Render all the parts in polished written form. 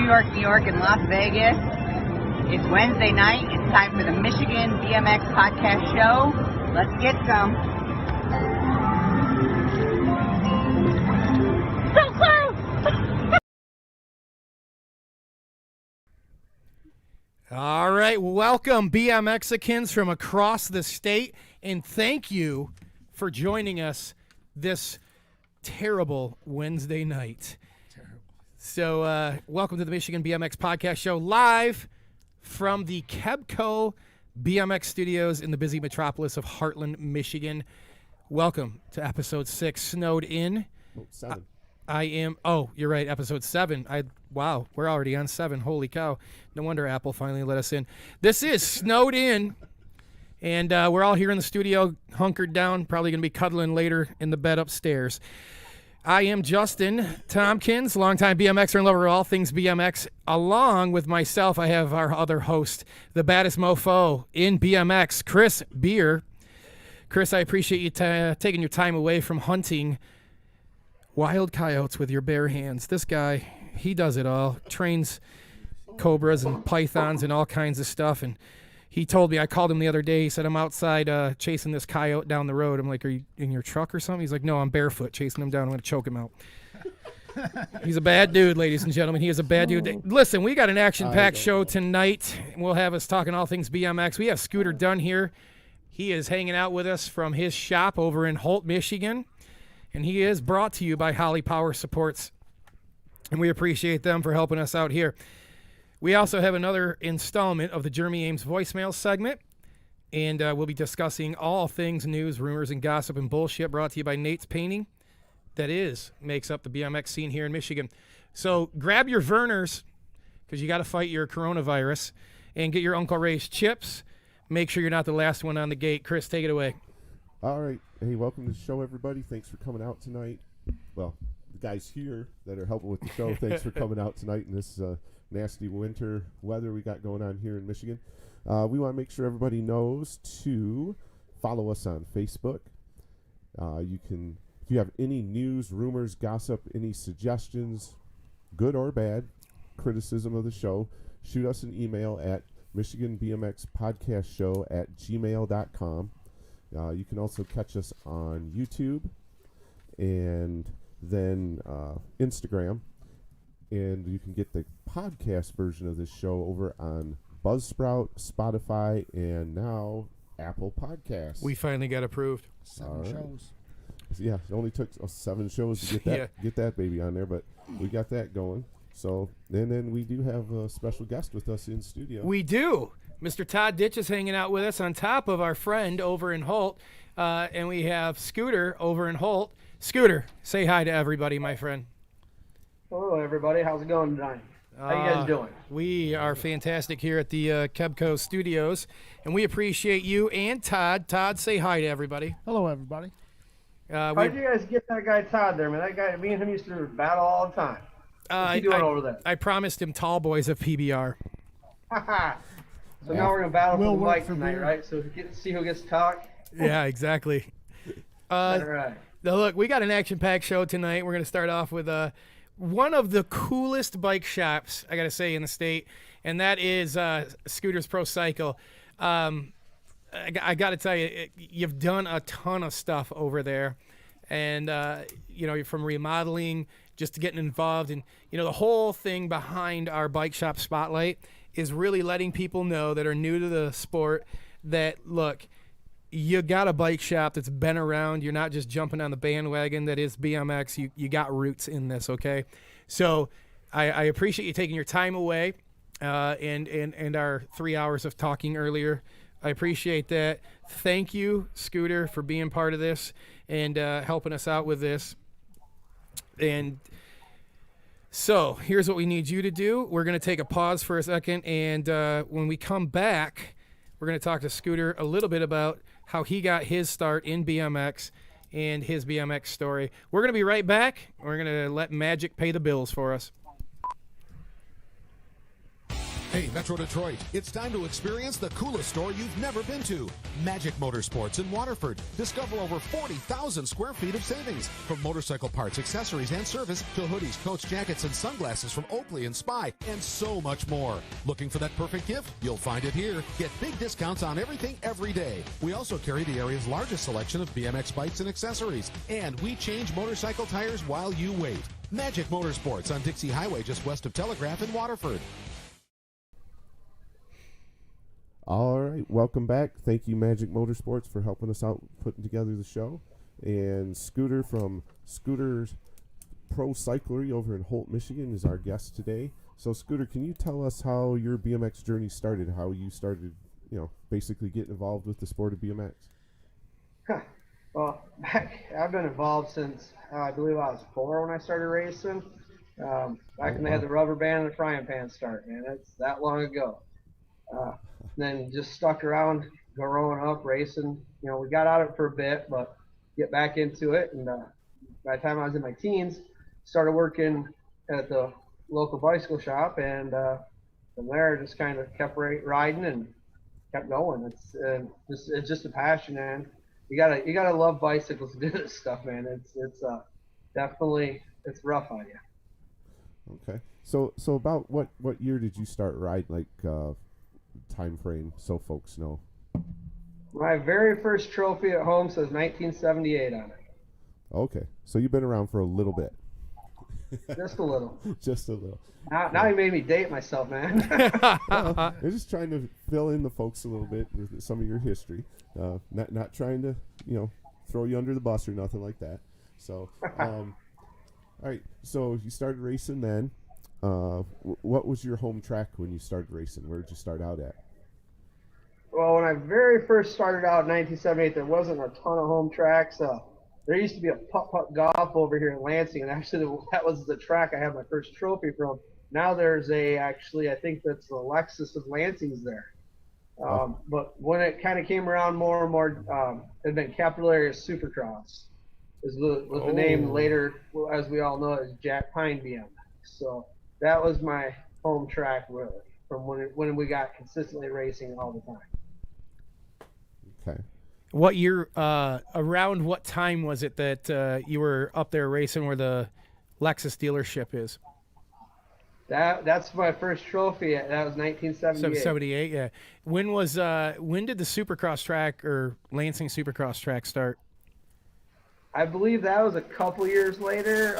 York, New York, and Las Vegas. It's Wednesday night. It's time for the Michigan BMX Podcast Show. Let's get some. So close! All right, welcome BMXicans from across the state, and thank you for joining us this terrible Wednesday night. So welcome to the Michigan BMX Podcast Show, live from the KBCo BMX studios in the busy metropolis of Heartland, Michigan. Welcome to episode 6, Snowed In. 7. You're right, episode 7. Wow, we're already on 7. Holy cow. No wonder Apple finally let us in. This is Snowed In, and we're all here in the studio, hunkered down, probably going to be cuddling later in the bed upstairs. I am Justin Tompkins, longtime BMXer and lover of all things BMX. Along with myself, I have our other host, the baddest mofo in BMX, Chris Beer. Chris, I appreciate you taking your time away from hunting wild coyotes with your bare hands. This guy, he does it all. Trains cobras and pythons and all kinds of stuff. And he told me, I called him the other day. He said, I'm outside chasing this coyote down the road. I'm like, are you in your truck or something? He's like, no, I'm barefoot chasing him down. I'm going to choke him out. He's a bad dude, ladies and gentlemen. He is a bad dude. Listen, we got an action-packed show tonight. We'll have us talking all things BMX. We have Scooter Dunn here. He is hanging out with us from his shop over in Holt, Michigan. And he is brought to you by Holly Power Supports. And we appreciate them for helping us out here. We also have another installment of the Jeremy Ames voicemail segment, and we'll be discussing all things news, rumors, and gossip and bullshit, brought to you by Nate's Painting. That makes up the BMX scene here in Michigan. So grab your Vernors, because you got to fight your coronavirus, and get your Uncle Ray's chips. Make sure you're not the last one on the gate. Chris, take it away. All right. Hey, welcome to the show, everybody. Thanks for coming out tonight. Well, the guys here that are helping with the show, thanks for coming out tonight in this nasty winter weather we got going on here in Michigan. We want to make sure everybody knows to follow us on Facebook. You can, if you have any news, rumors, gossip, any suggestions, good or bad, criticism of the show, shoot us an email at michiganbmxpodcastshow@gmail.com. You can also catch us on YouTube and then Instagram. And you can get the podcast version of this show over on Buzzsprout, Spotify, and now Apple Podcasts. We finally got approved. 7 shows. Yeah, it only took 7 shows to get that baby on there, but we got that going. So, and then we do have a special guest with us in studio. We do. Mr. Todd Ditch is hanging out with us on top of our friend over in Holt, and we have Scooter over in Holt. Scooter, say hi to everybody, my friend. Hello, everybody. How's it going tonight? How you guys doing? We are fantastic here at the KBCo studios, and we appreciate you and Todd. Todd, say hi to everybody. Hello, everybody. How'd you guys get that guy Todd there, man? That guy, me and him used to battle all the time. What's he doing over there? I promised him tall boys of PBR. So now we're going to battle for the mic tonight, right? So see who gets to talk? Yeah, exactly. All right. Now, look, we got an action-packed show tonight. We're going to start off with one of the coolest bike shops, I got to say, in the state, and that is Scooter's Pro Cycle. I got to tell you, you've done a ton of stuff over there, and, you're from remodeling just to getting involved. And, the whole thing behind our bike shop spotlight is really letting people know that are new to the sport that, look, you got a bike shop that's been around. You're not just jumping on the bandwagon that is BMX. You got roots in this, okay? So I appreciate you taking your time away and our 3 hours of talking earlier. I appreciate that. Thank you, Scooter, for being part of this and helping us out with this. And so here's what we need you to do. We're going to take a pause for a second, and when we come back, we're going to talk to Scooter a little bit about how he got his start in BMX and his BMX story. We're going to be right back. We're going to let Magic pay the bills for us. Hey, Metro Detroit, it's time to experience the coolest store you've never been to. Magic Motorsports in Waterford. Discover over 40,000 square feet of savings. From motorcycle parts, accessories, and service to hoodies, coats, jackets, and sunglasses from Oakley and Spy, and so much more. Looking for that perfect gift? You'll find it here. Get big discounts on everything every day. We also carry the area's largest selection of BMX bikes and accessories. And we change motorcycle tires while you wait. Magic Motorsports on Dixie Highway just west of Telegraph in Waterford. All right, welcome back. Thank you, Magic Motorsports, for helping us out putting together the show. And Scooter from Scooter's Pro Cyclery over in Holt, Michigan is our guest today. So, Scooter, can you tell us how your BMX journey started, how you started, basically getting involved with the sport of BMX? Well, I've been involved since I believe I was 4 when I started racing. Back when they had the rubber band and the frying pan start, man. That's that long ago. Then just stuck around growing up racing. We got out of it for a bit, but get back into it. And by the time I was in my teens, started working at the local bicycle shop, and from there just kind of kept riding and kept going. It's just a passion, man. You gotta love bicycles to do this stuff, man. It's definitely it's rough on you. Okay. So about what year did you start riding, time frame, so folks know? My very first trophy at home says 1978 on it. Okay. So you've been around for a little bit. Just a little. Just a little. Now you made me date myself, man. Well, I'm just trying to fill in the folks a little bit with some of your history. Not trying to, throw you under the bus or nothing like that. So, all right. So you started racing then. What was your home track when you started racing? Where did you start out at? Well, when I very first started out in 1978, there wasn't a ton of home tracks. There used to be a putt-putt golf over here in Lansing, and actually that was the track I had my first trophy from. Now there's I think that's the Lexus of Lansing's there. But when it kind of came around more and more, it had been Capital Area Supercross. Was the name later, as we all know, as Jack Pine BMX. So that was my home track, really, from when we got consistently racing all the time. Okay. What year, around what time was it that you were up there racing where the Lexus dealership is? That's my first trophy. That was 1978. 78, yeah. When did the Supercross track or Lansing Supercross track start? I believe that was a couple years later.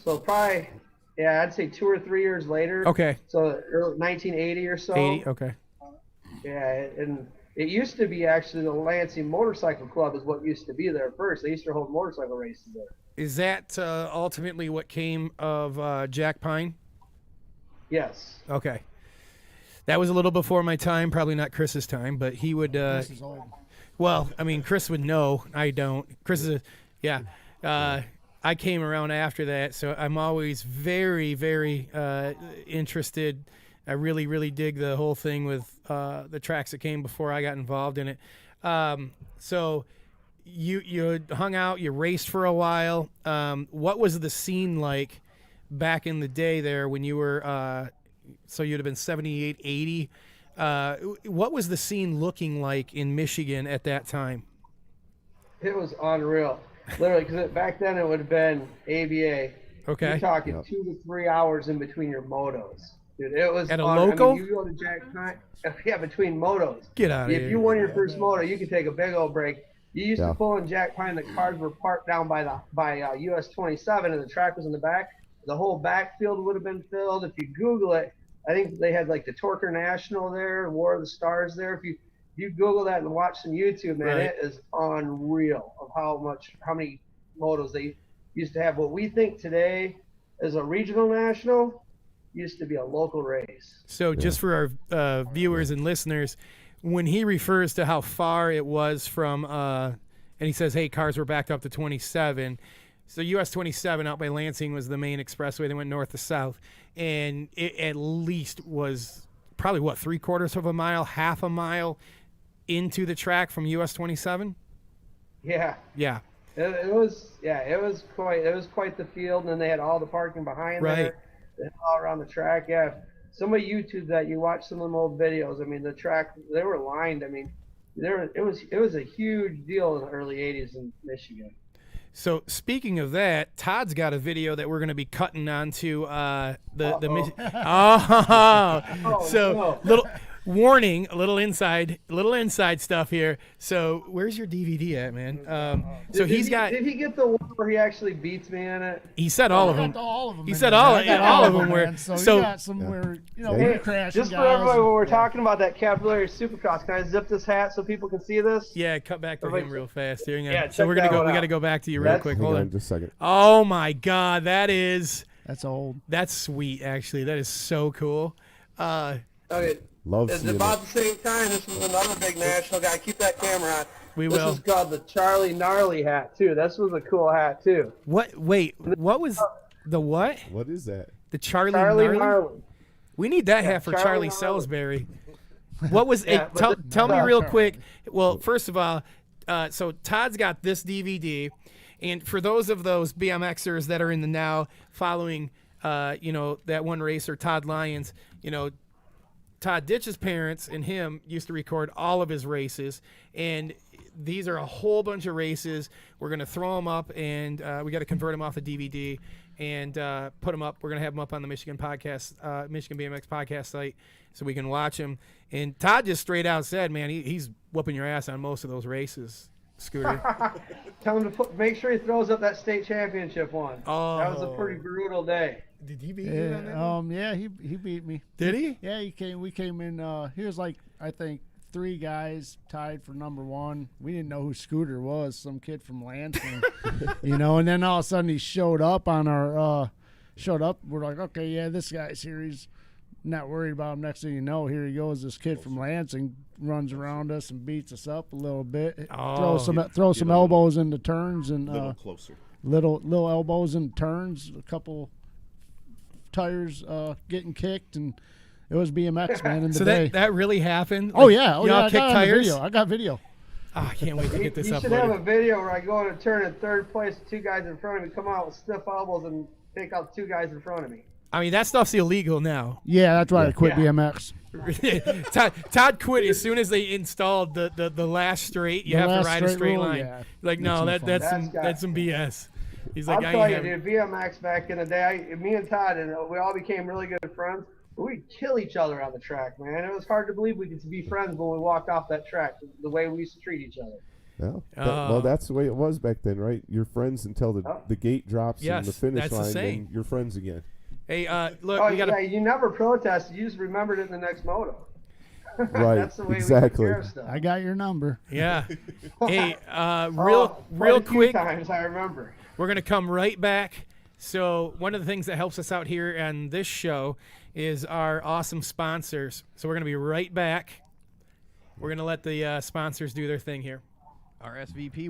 So probably, I'd say 2 or 3 years later. Okay. So 1980 or so. 80, okay. Yeah, and it used to be actually the Lansing Motorcycle Club is what used to be there first. They used to hold motorcycle races there. Is that ultimately what came of Jack Pine? Yes. Okay. That was a little before my time, probably not Chris's time, but he would. Chris is old. Well, I mean, Chris would know. I don't. Chris is I came around after that, so I'm always very, very interested. I really, really dig the whole thing with the tracks that came before I got involved in it. So you hung out, you raced for a while. What was the scene like back in the day there when you were so you'd have been 78, 80? What was the scene looking like in Michigan at that time? It was unreal. Literally, because back then it would have been ABA. Okay. You're talking 2 to 3 hours in between your motos. Dude, it was at a local? I mean, you go to Jack Pine, between motos. Get out of here. If you won your first moto, you could take a big old break. You used to pull in Jack Pine, the cars were parked down by US 27, and the track was in the back. The whole backfield would have been filled. If you Google it, I think they had like the Torker National there, War of the Stars there. If you Google that and watch some YouTube, man, It is unreal of how many motos they used to have. What we think today is a regional national used to be a local race. So just for our viewers and listeners, when he refers to how far it was from, and he says, hey, cars were backed up to 27. So US 27 out by Lansing was the main expressway that went north to south. And it at least was probably, 3/4 of a mile, half a mile into the track from US 27? Yeah. Yeah. It was quite the field, and then they had all the parking behind there, and all around the track. Yeah, somebody YouTube that, you watch some of them old videos. I mean, the track, they were lined. I mean, it was a huge deal in the early '80s in Michigan. So speaking of that, Todd's got a video that we're going to be cutting onto little warning, a little inside stuff here. So where's your DVD at, man? Did he get the one where he actually beats me in it? He said all of them. All of them. He said all of them were. So you got some where we're crashing. Just for everybody, when we're talking about that Cavalier Supercross, can I zip this hat so people can see this? Yeah, cut back to him real fast here. Yeah, so we're gonna go. We got to go back to you real quick. Hold on just a second. Oh my God, that's old. That's sweet, actually. That is so cool. Okay. It's about the same time. This was another big national guy. Keep that camera on. This is called the Charlie Gnarly hat too. This was a cool hat too. What? Wait, what was the what? What is that? The Charlie Gnarly. We need that hat for Charlie Salisbury. What was it? Tell me real quick. Well, first of all, so Todd's got this DVD, and for those BMXers that are in the now following, that one racer, Todd Lyons, Todd Ditch's parents and him used to record all of his races, and these are a whole bunch of races. We're going to throw them up, and we got to convert them off the DVD and put them up. We're going to have them up on the Michigan BMX podcast site so we can watch them. And Todd just straight out said, man, he's whooping your ass on most of those races, Scooter. Tell him to make sure he throws up that state championship one. Oh. That was a pretty brutal day. Did he beat you on that? Yeah, he beat me. Did he? Yeah, we came in. He was like, I think, 3 guys tied for number 1. We didn't know who Scooter was, some kid from Lansing, and then all of a sudden he showed up on our. We're like, okay, yeah, this guy's here. He's not worried about him. Next thing you know, here he goes. This kid from Lansing runs around us and beats us up a little bit. Throw some elbows into turns and a little closer. Little elbows into turns. A couple tires getting kicked, and it was BMX, man, in the day. So that really happened? Oh, yeah. Y'all kicked tires? I got video. Oh, I can't wait to get this you up should later. have a video where I go in a turn in 3rd place with 2 guys in front of me, come out with stiff elbows and take out 2 guys in front of me. I mean, that stuff's illegal now. Yeah, that's why I quit BMX. Todd quit as soon as they installed the last straight. You have to ride a straight line. Yeah. Like, no, that's some BS. He's like, I'm telling you, dude, BMX back in the day, me and Todd, and we all became really good friends. We'd kill each other on the track, man. It was hard to believe we could be friends when we walked off that track, the way we used to treat each other. Yeah. Well, that's the way it was back then, right? You're friends until the gate drops and the finish line, and you're friends again. Hey, look, you never protested. You just remembered it in the next moto. Right. That's the way exactly. we stuff. I got your number. Yeah. Hey, real quick. Times I remember. We're gonna come right back. So one of the things that helps us out here on this show is our awesome sponsors. So we're gonna be right back. We're gonna let the sponsors do their thing here. RSVP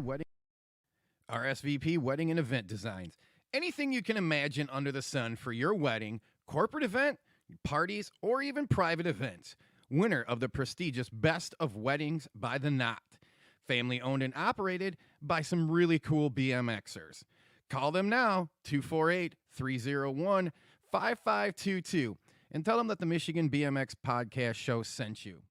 Wedding and Event Designs. Anything you can imagine under the sun for your wedding, corporate event, parties, or even private events. Winner of the prestigious Best of Weddings by the Knot. Family owned and operated by some really cool BMXers. Call them now, 248-301-5522, and tell them that the Michigan BMX Podcast Show sent you.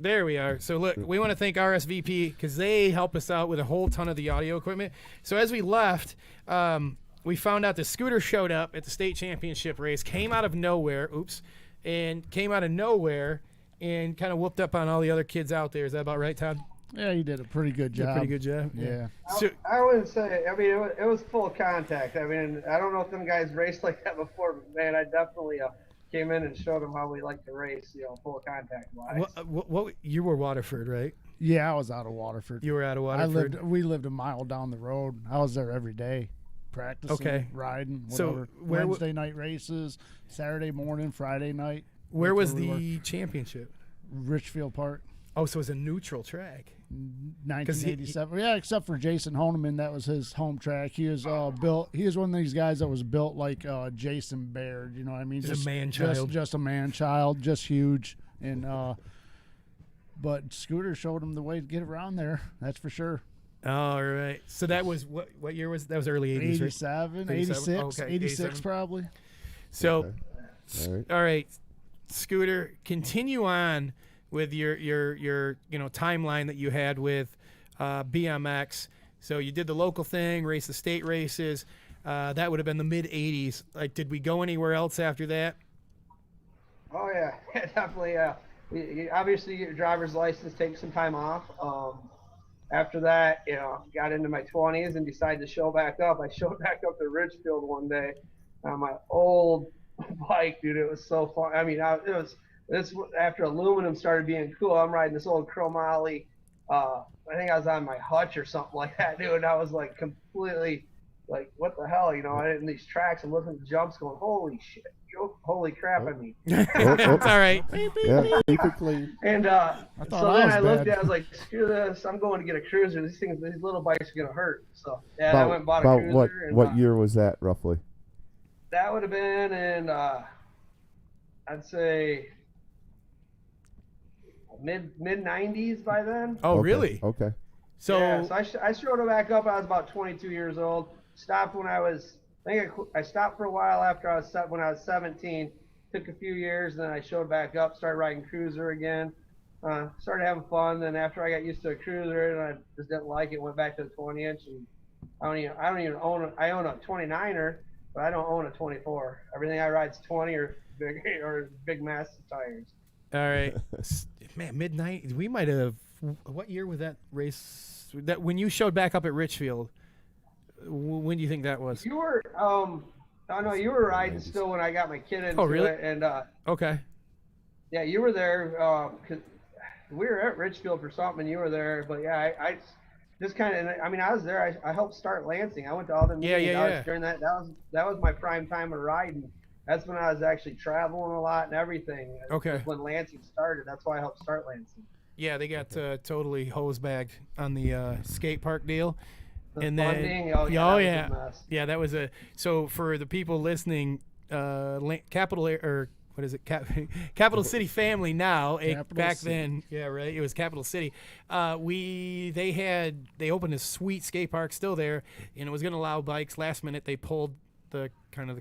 There we are. So look, we want to thank RSVP because they help us out with a whole ton of the audio equipment. So as we left, we found out the Scooter showed up at the state championship race, came out of nowhere, and kind of whooped up on all the other kids out there. Is that about right, Todd? Yeah, you did a pretty good job. Pretty good job. Yeah. So, I wouldn't say. I mean, it was full contact. I mean, I don't know if them guys raced like that before, but man, I definitely came in and showed them how we like to race. Full contact wise. what you were Waterford, right? Yeah, I was out of Waterford. You were out of Waterford. We lived a mile down the road. I was there every day, practicing, riding, whatever. So Wednesday night races, Saturday morning, Friday night. Where was the championship? Richfield Park. Oh, so it was a neutral track. 1987. Yeah, except for Jason Honeman, that was his home track. He was built. He was one of these guys that was built like Jason Baird. You know what I mean? Just a man child. Just a man child. Just huge. And but Scooter showed him the way to get around there. That's for sure. All right. So that was what year was that? Was early 80s, right? 87, 86, Okay, 86 87. probably. So, Okay. all right, Scooter, continue on with your timeline that you had with BMX. So you did the local thing, raced the state races. That would have been the mid 80s. Like, did we go anywhere else after that? Oh yeah, definitely. Obviously, get your driver's license, take some time off. After that, got into my 20s and decided to show back up. I showed back up to Richfield one day on my old bike, dude. It was so fun. I mean, this after aluminum started being cool. I'm riding this old chromoly. I think I was on my hutch or something like that, dude. And I was like completely like, what the hell? I in these tracks and looking at the jumps, going, holy shit. Holy crap, I mean. It's all right. Yeah, keep it clean. And thought then I I was looked bad. at it, I was like, screw this, I'm going to get a cruiser. These little bikes are going to hurt. So, yeah, I went and bought a cruiser. What year was that, roughly? That would have been in, I'd say, mid 90s by then. Oh, Okay, really? Okay. So, yeah, so I showed it back up. I was about 22 years old. Stopped when I was, I stopped for a while after when I was 17. Took a few years, and then I showed back up, started riding cruiser again. Started having fun. Then after I got used to a cruiser and I just didn't like it, went back to the 20-inch. And I don't even own it. I own a 29er, but I don't own a 24. Everything I ride's 20 or big massive tires. all right. Man, mid 90s. We might have. What year was that race? That when you showed back up at Richfield? When do you think that was? You were, no, you were riding still when I got my kid into really? it. And Okay. yeah, you were there. 'Cause we were at Richfield for something, and you were there. But yeah, I just kind of. I mean, I was there. I helped start Lansing. I went to all the meetings. Yeah. During that was my prime time of riding. That's when I was actually traveling a lot and everything. Okay. That's when Lansing started. That's why I helped start Lansing. Yeah, they got totally hose bagged on the skate park deal. The And funding, then, that was a mess. yeah, that was so for the people listening, Capital City Family now. Capital Back City. then, yeah, right. It was Capital City. They opened a sweet skate park still there, and it was going to allow bikes. Last minute, they pulled the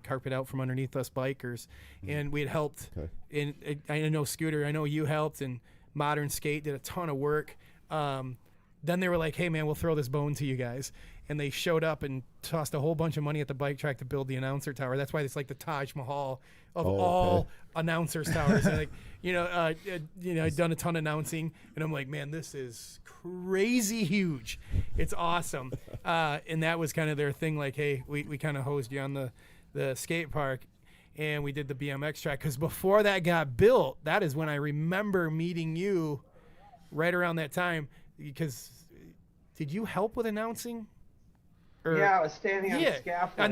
carpet out from underneath us bikers, and we had helped. Okay. And I know Scooter, I know you helped, and Modern Skate did a ton of work. Then they were like, hey, man, we'll throw this bone to you guys. And they showed up and tossed a whole bunch of money at the bike track to build the announcer tower. That's why it's like the Taj Mahal of all announcers towers. And like, I'd done a ton of announcing, and I'm like, man, this is crazy huge. It's awesome. And that was kind of their thing. Like, hey, we kind of hosed you on the skate park, and we did the BMX track. Because before that got built, that is when I remember meeting you right around that time. Because did you help with announcing? Yeah, I was standing on the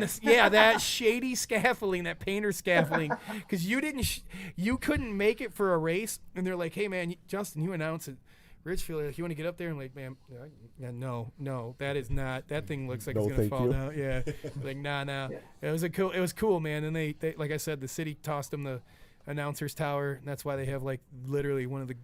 scaffolding. That shady scaffolding, that painter scaffolding, because you couldn't make it for a race, and they're like, "Hey, man, Justin, you announced it, Richfield. Like, you want to get up there?" And I'm like, "Man, no, that is not. That thing looks like it's gonna fall down." Yeah, like nah. Yeah. It was cool, man. And they like I said, the city tossed them the announcers tower, and that's why they have like literally one of the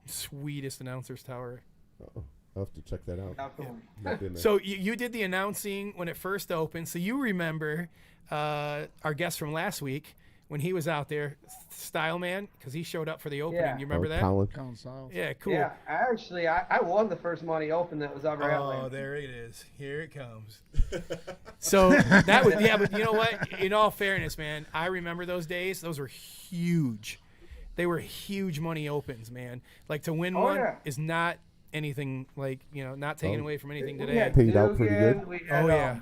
sweetest announcers tower. Uh-oh. I'll have to check that out. Definitely. Not been there. So you did the announcing when it first opened. So you remember our guest from last week when he was out there, Style Man, because he showed up for the opening. Yeah. You remember that? Colin. Colin South. Yeah, cool. Yeah, I won the first money open that was ever at Oh, Lansing. there it is. Here it comes. So that was, yeah, but you know what? In all fairness, man, I remember those days. Those were huge. They were huge money opens, man. Like to win one is not anything like, not taken away from anything We today. had Paid out pretty Dugan, good. we had, Oh, yeah.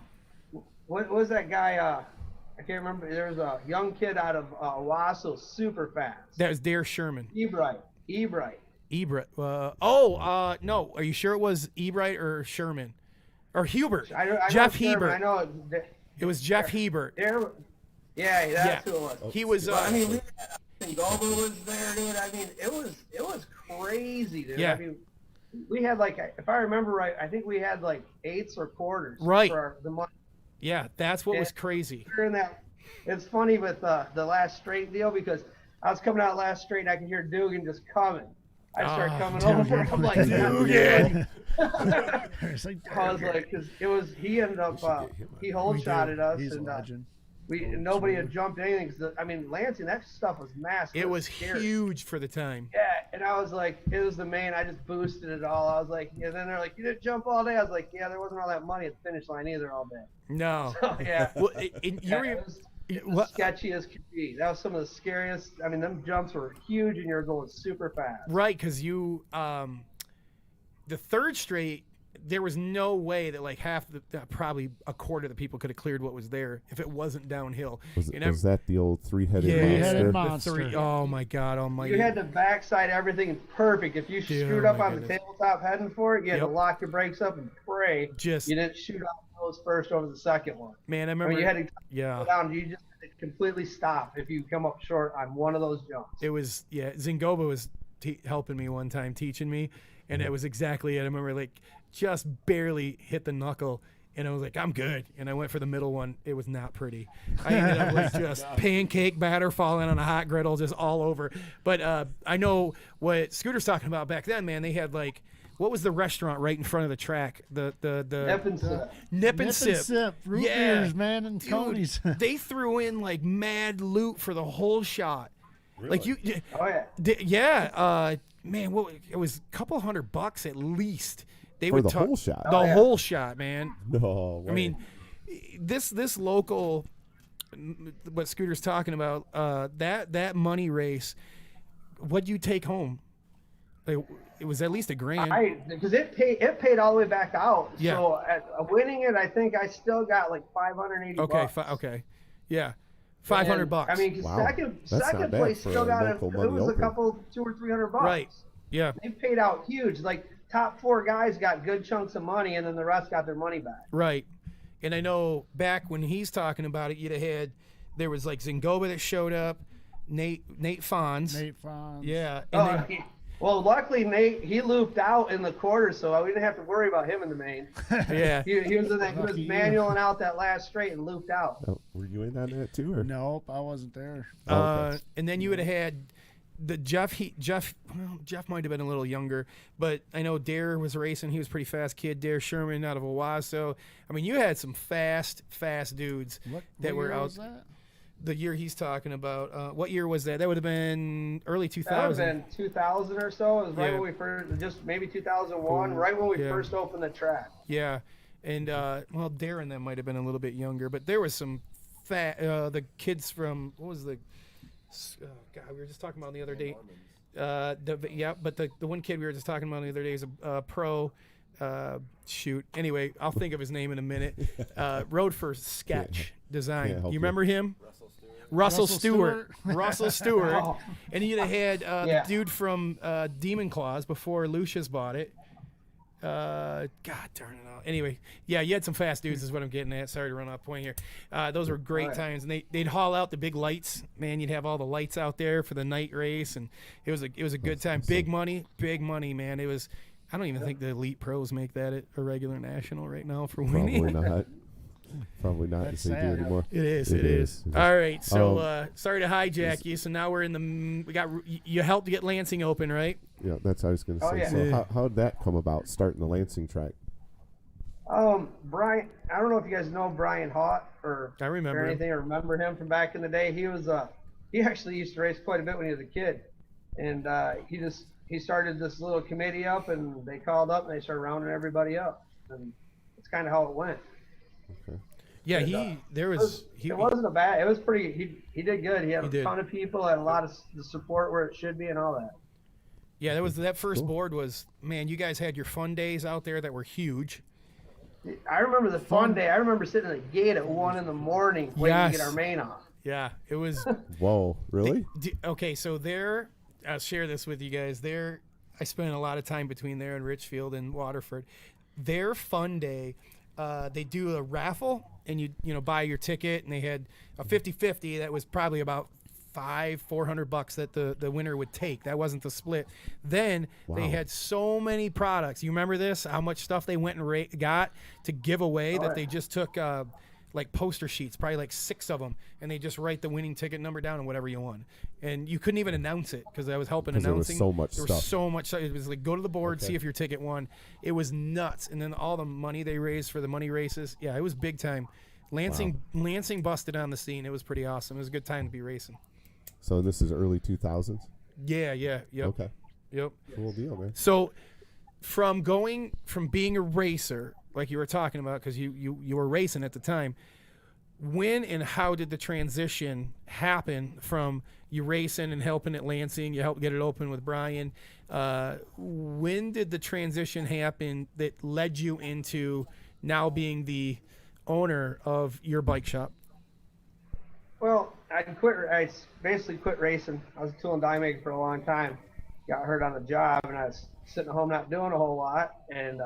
What was that guy? I can't remember. There was a young kid out of Wasso, super fast. That was Dare Sherman. Ebright. Ebert. No. Are you sure it was Ebright or Sherman? Or Hubert? I know Jeff Sherman, Hebert. I know. It was Jeff Hebert. Yeah, that's who it was. He was. I mean, Goldberg was there, dude. I mean, it was crazy, dude. Yeah. I mean, we had like, if I remember right, I think we had like eighths or quarters. Right. For the money. Yeah, that's what was crazy. During that, it's funny with the last straight deal because I was coming out last straight and I could hear Dugan just coming. I start coming over. I'm like, Dugan. It's like, I was like, because he ended up, he hold shotted us, he's a and legend. nobody had jumped anything. Cause Lansing, that stuff was massive. It was scary. huge for the time. Yeah, and I was like, it was the main. I just boosted it all. I was like, and then they're like, you didn't jump all day. I was like, yeah, there wasn't all that money at the finish line either all day. No. So, yeah. Well, It was sketchy as could be. That was some of the scariest. I mean, them jumps were huge, and you were going super fast. Right, because you, the third straight, there was no way that like probably a quarter of the people could have cleared what was there if it wasn't downhill. Was that the old three-headed monster? Oh my God Almighty! You had to backside everything perfect. If you screwed up on the tabletop heading for it, you had to lock your brakes up and pray you didn't shoot off nose first over the second one. Man, I remember. You had to go down. You just had to completely stop if you come up short on one of those jumps. It was Zingoba was helping me one time, teaching me, and it was exactly it. I remember like just barely hit the knuckle, and I was like, I'm good. And I went for the middle one. It was not pretty. I ended up like just pancake batter falling on a hot griddle, just all over. But I know what Scooter's talking about back then, man. They had like, what was the restaurant right in front of the track? The Nip and Sip. Nip and Sip. Root beers, man, and Tony's. They threw in like mad loot for the whole shot. Really? Like you. Oh yeah. Man, it was a couple $100 at least. They for would the whole shot. The whole shot, man. No way. I mean, this local, what Scooter's talking about, that money race, what'd you take home? Like, it was at least $1,000. Because it paid all the way back out. Yeah. So winning it, I think I still got like $580. Okay. Okay. Yeah. $500. I mean, wow. second place still got it. It was a couple $200 or $300. Right. Yeah. They paid out huge. Like top 4 guys got good chunks of money, and then the rest got their money back. Right. And I know back when he's talking about it, there was like Zingoba that showed up, Nate Fonz. Yeah. And well, luckily Nate, he looped out in the quarter, so we didn't have to worry about him in the main. Yeah. he was manualing out that last straight and looped out. Oh, were you in on that too? Or? Nope, I wasn't there. And then you would have had the Jeff might have been a little younger, but I know Dare was racing. He was a pretty fast kid. Dare Sherman out of Owasso. I mean, you had some fast dudes that were out. Was that? The year he's talking about. What year was that? That would have been early 2000. That would have been 2000 or so. It was right when we first, just maybe 2001, right when we first opened the track. Yeah, and well, Dare and them might have been a little bit younger, but there was some the kids from what was the God, we were just talking about the other day. But the one kid we were just talking about the other day is a pro. Anyway, I'll think of his name in a minute. Rode for Sketch Design. You remember him? Russell Stewart. Russell Stewart. Oh. And you'd have had the dude from Demon Claws before Lucius bought it. God darn it all. Anyway, yeah, you had some fast dudes is what I'm getting at. Sorry to run off point here. Those were great times, and they'd haul out the big lights. Man, you'd have all the lights out there for the night race, and it was a good time. Big money, man. It was. I don't even think the elite pros make that at a regular national right now for winning. Probably not if they do anymore. It is. All right, so sorry to hijack you. So now we're in you helped to get Lansing open, right? Yeah, that's what I was going to say. Yeah. So how did that come about, starting the Lansing track? Brian, I don't know if you guys know Brian Haught or anything or remember him from back in the day. He actually used to race quite a bit when he was a kid, and he started this little committee up, and they called up and they started rounding everybody up, and that's kind of how it went. Okay. Yeah, it wasn't a bad. It was pretty. He did good. He had a ton of people, had a lot of the support where it should be, and all that. Yeah, that first board was, man. You guys had your fun days out there that were huge. I remember the fun day. I remember sitting at the gate at 1 a.m. waiting to get our main off. Yeah, it was. Whoa, really? Okay, so I'll share this with you guys. I spent a lot of time between there and Richfield and Waterford. Their fun day, they do a raffle, and you buy your ticket, and they had a 50-50 that was probably about $400 that the winner would take. That wasn't the split. Then they had so many products. You remember this? How much stuff they went and got to give away that they just took like poster sheets, probably like 6 of them, and they just write the winning ticket number down and whatever you won. And you couldn't even announce it because I was helping announcing. There was so much There stuff. was so much stuff. It was like, go to the board, see if your ticket won. It was nuts. And then all the money they raised for the money races. Yeah, it was big time. Lansing busted on the scene. It was pretty awesome. It was a good time to be racing. So this is early 2000s? Yeah, yep. Okay. Yep. Cool deal, man. So from being a racer, like you were talking about, because you were racing at the time, when and how did the transition happen from you racing and helping at Lansing, you helped get it open with Brian, when did the transition happen that led you into now being the owner of your bike shop? Well, I basically quit racing. I was a tool and die maker for a long time. Got hurt on the job, and I was sitting at home not doing a whole lot. And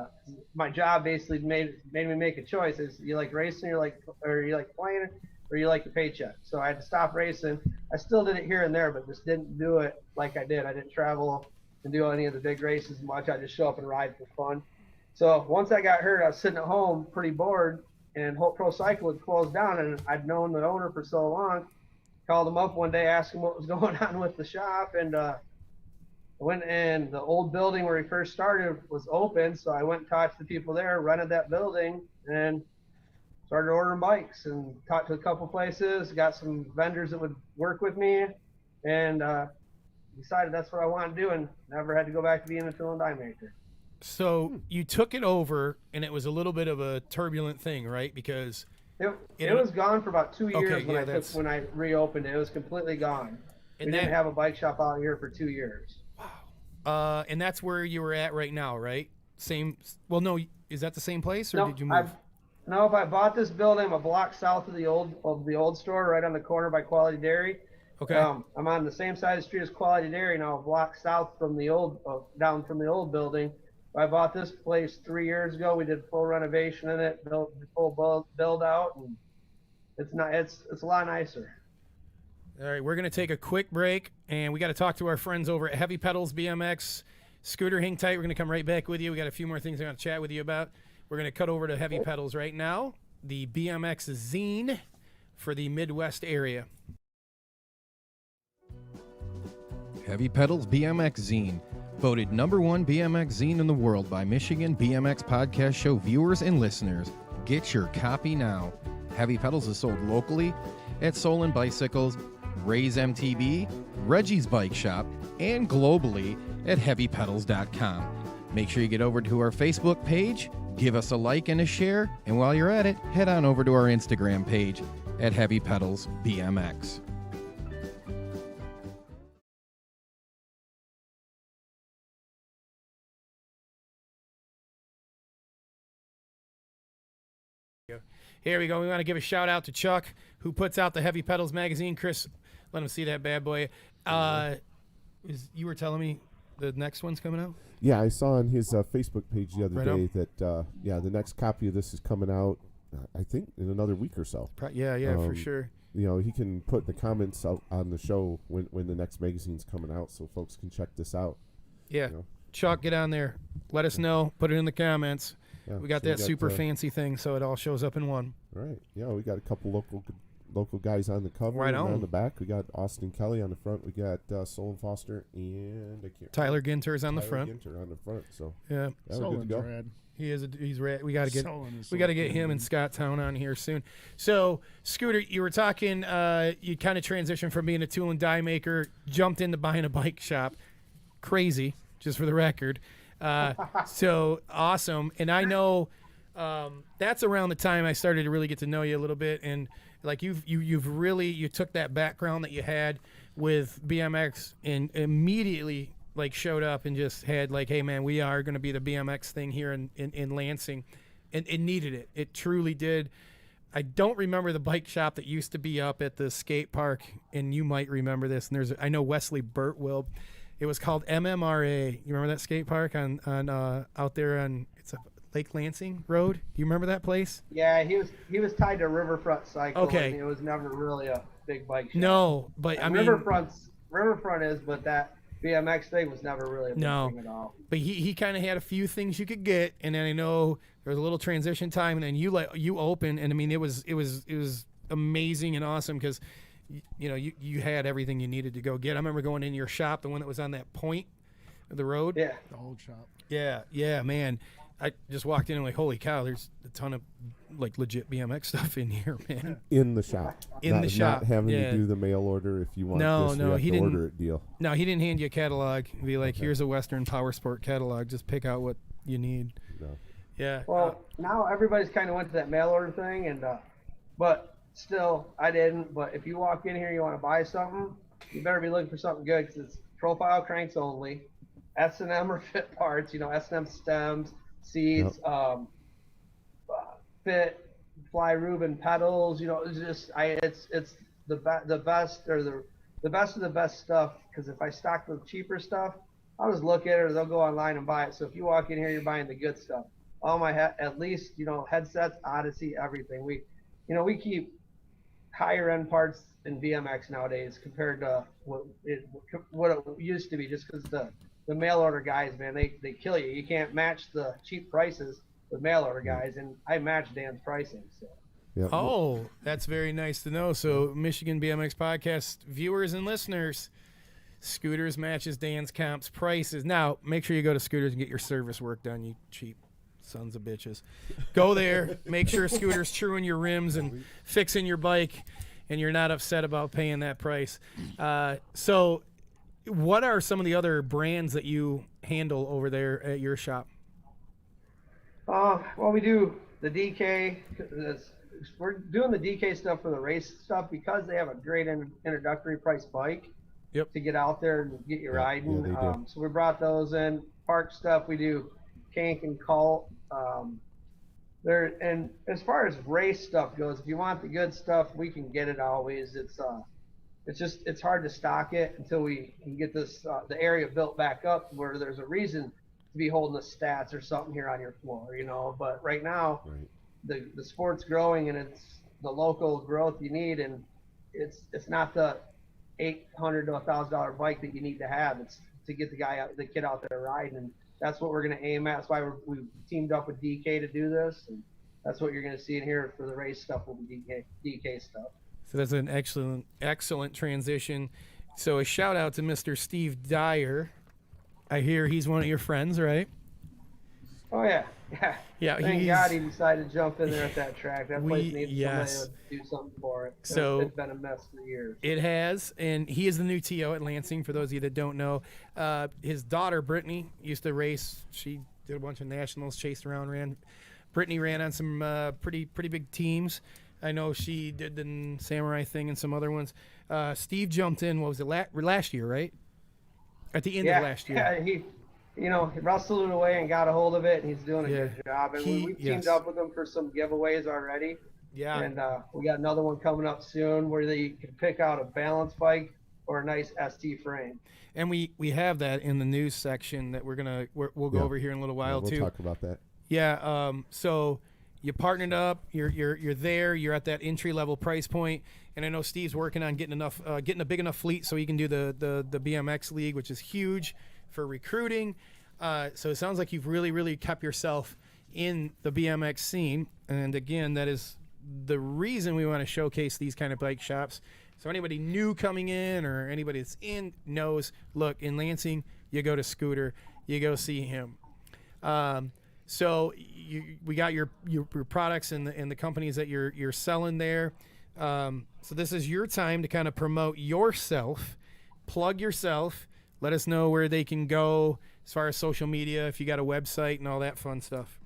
my job basically made me make a choice: is you like racing, or you like playing, or you like the paycheck. So I had to stop racing. I still did it here and there, but just didn't do it like I did. I didn't travel and do any of the big races much. I just show up and ride for fun. So once I got hurt, I was sitting at home pretty bored, and Hope Pro Cycle had closed down, and I'd known the owner for so long. Called him up one day, asked him what was going on with the shop, and went in the old building where he first started was open, so I went and talked to the people there, rented that building, and started ordering bikes and talked to a couple places, got some vendors that would work with me, and decided that's what I wanted to do, and never had to go back to being a tool and die maker. So you took it over, and it was a little bit of a turbulent thing, right? Because it was gone for about 2 years Okay, when I reopened it. It was completely gone. We didn't have a bike shop out here for 2 years. And that's where you were at right now, right? Same. Well, no, is that the same place, or No, did you move? If I bought this building, I'm a block south of the old store, right on the corner by Quality Dairy. Okay. I'm on the same side of the street as Quality Dairy now, a block south from the old, down from the old building. I bought this place 3 years ago. We did full renovation in it, built full build out, and it's a lot nicer. All right, we're going to take a quick break, and we got to talk to our friends over at Heavy Pedalz BMX. Scooter, hang tight. We're going to come right back with you. We got a few more things I want to chat with you about. We're going to cut over to Heavy Pedalz right now, the BMX zine for the Midwest area. Heavy Pedalz BMX zine, voted #1 BMX zine in the world by Michigan BMX Podcast Show viewers and listeners. Get your copy now. Heavy Pedalz is sold locally at Solon Bicycles, Ray's MTB, Reggie's Bike Shop, and globally at heavypedals.com. Make sure you get over to our Facebook page, give us a like and a share, and while you're at it, head on over to our Instagram page at Heavy Pedalz BMX. Here we go. We want to give a shout out to Chuck, who puts out the Heavy Pedalz magazine. Chris, let him see that bad boy. You were telling me the next one's coming out? Yeah, I saw on his Facebook page the other Right day on. that the next copy of this is coming out, I think, in another week or so. Yeah, for sure. You know, he can put in the comments out on the show when the next magazine's coming out, so folks can check this out. Yeah, You know? Chuck, get on there. Let us know. Put it in the comments. Yeah, We got so that super fancy thing, so it all shows up in one. Right. Yeah, we got a couple local guys on the cover. Right and on. on the back, we got Austin Kelly on the front. We got Solon Foster and Tyler Ginter's on the Tyler front. Ginter on the front. So Yeah, yeah, we're good to go. Rad. he's rad. We got to get Solon is we got to so get him cool. and Scott Town on here soon. So Scooter, you were talking. You kind of transitioned from being a tool and die maker, jumped into buying a bike shop. Crazy, just for the record. So awesome, and I know. That's around the time I started to really get to know you a little bit, and like you took that background that you had with BMX and immediately like showed up and just had like, hey man, we are going to be the BMX thing here in Lansing, and it needed it. It truly did. I don't remember the bike shop that used to be up at the skate park, and you might remember this. And I know Wesley Burt will. It was called MMRA. You remember that skate park on out there on it's a Lake Lansing Road? You remember that place? Yeah, he was tied to Riverfront Cycle. Okay. And it was never really a big bike shop. No, but I mean, Riverfront is, but that BMX thing was never really a big thing at all. But he kind of had a few things you could get, and then I know there was a little transition time, and then you opened, and I mean it was amazing and awesome because you had everything you needed to go get. I remember going in your shop, the one that was on that point of the road. Yeah, The old shop. Yeah, man. I just walked in and like, holy cow, there's a ton of like legit BMX stuff in here, man. In the shop. In the shop. Not having yeah. to do the mail order if you want No, this, no, you have he to didn't. order it deal. No, he didn't hand you a catalog and be like, here's a Western Power Sport catalog. Just pick out what you need. No. Yeah. Well, now everybody's kind of went to that mail order thing, and but still, I didn't. But if you walk in here, you want to buy something, you better be looking for something good because it's profile cranks only, S&M or fit parts. S&M stems, seats, fit, fly Reuben pedals. It's the best or the best of the best stuff. Because if I stock the cheaper stuff, I'll just look at it or they'll go online and buy it. So if you walk in here, you're buying the good stuff. All my at least headsets, Odyssey, everything. We keep higher end parts in BMX nowadays compared to what it used to be. Just because the mail order guys, man, they kill you. You can't match the cheap prices with mail order guys, and I match Dan's pricing. So. Yep. Oh, that's very nice to know. So Michigan BMX Podcast viewers and listeners, Scooters matches Dan's comps prices. Now, make sure you go to Scooters and get your service work done, you cheap sons of bitches. Go there, make sure Scooters truing your rims and fixing your bike, and you're not upset about paying that price. So what are some of the other brands that you handle over there at your shop? Well, we do the DK. We're doing the DK stuff for the race stuff because they have a great introductory price bike. Yep. To get out there and get you riding. Yeah, they do. So we brought those in. Park stuff, we do Kank and Colt. And as far as race stuff goes, if you want the good stuff, we can get it always. It's hard to stock it until we can get this the area built back up where there's a reason to be holding the stats or something here on your floor, But right now, the sport's growing and it's the local growth you need, and it's not the $800 to $1,000 bike that you need to have. It's to get the kid out there riding, and that's what we're going to aim at. That's why we teamed up with DK to do this, and that's what you're going to see in here for the race stuff will be DK stuff. So that's an excellent transition. So a shout out to Mr. Steve Dyer. I hear he's one of your friends, right? Oh yeah. Thank God he decided to jump in there at that track. That place needs somebody to do something for it. So it's been a mess for years. It has, and he is the new TO at Lansing. For those of you that don't know, his daughter Brittany used to race. She did a bunch of nationals, chased around, Brittany ran on some pretty big teams. I know she did the Samurai thing and some other ones. Steve jumped in. What was it last year, right? At the end of last year. Yeah, he wrestled it away and got a hold of it, and he's doing a good job. And we teamed up with him for some giveaways already. Yeah. And we got another one coming up soon where you can pick out a balance bike or a nice ST frame. And we have that in the news section that we'll go over here in a little while we'll too. Talk about that. Yeah. So you partnered up. You're there. You're at that entry level price point, and I know Steve's working on getting a big enough fleet so he can do the BMX league, which is huge for recruiting. So it sounds like you've really kept yourself in the BMX scene, and again, that is the reason we want to showcase these kind of bike shops. So anybody new coming in or anybody that's in knows, look, in Lansing, you go to Scooter, you go see him. So we got your products and the companies that you're selling there. So this is your time to kind of promote yourself, plug yourself, let us know where they can go as far as social media, if you got a website and all that fun stuff.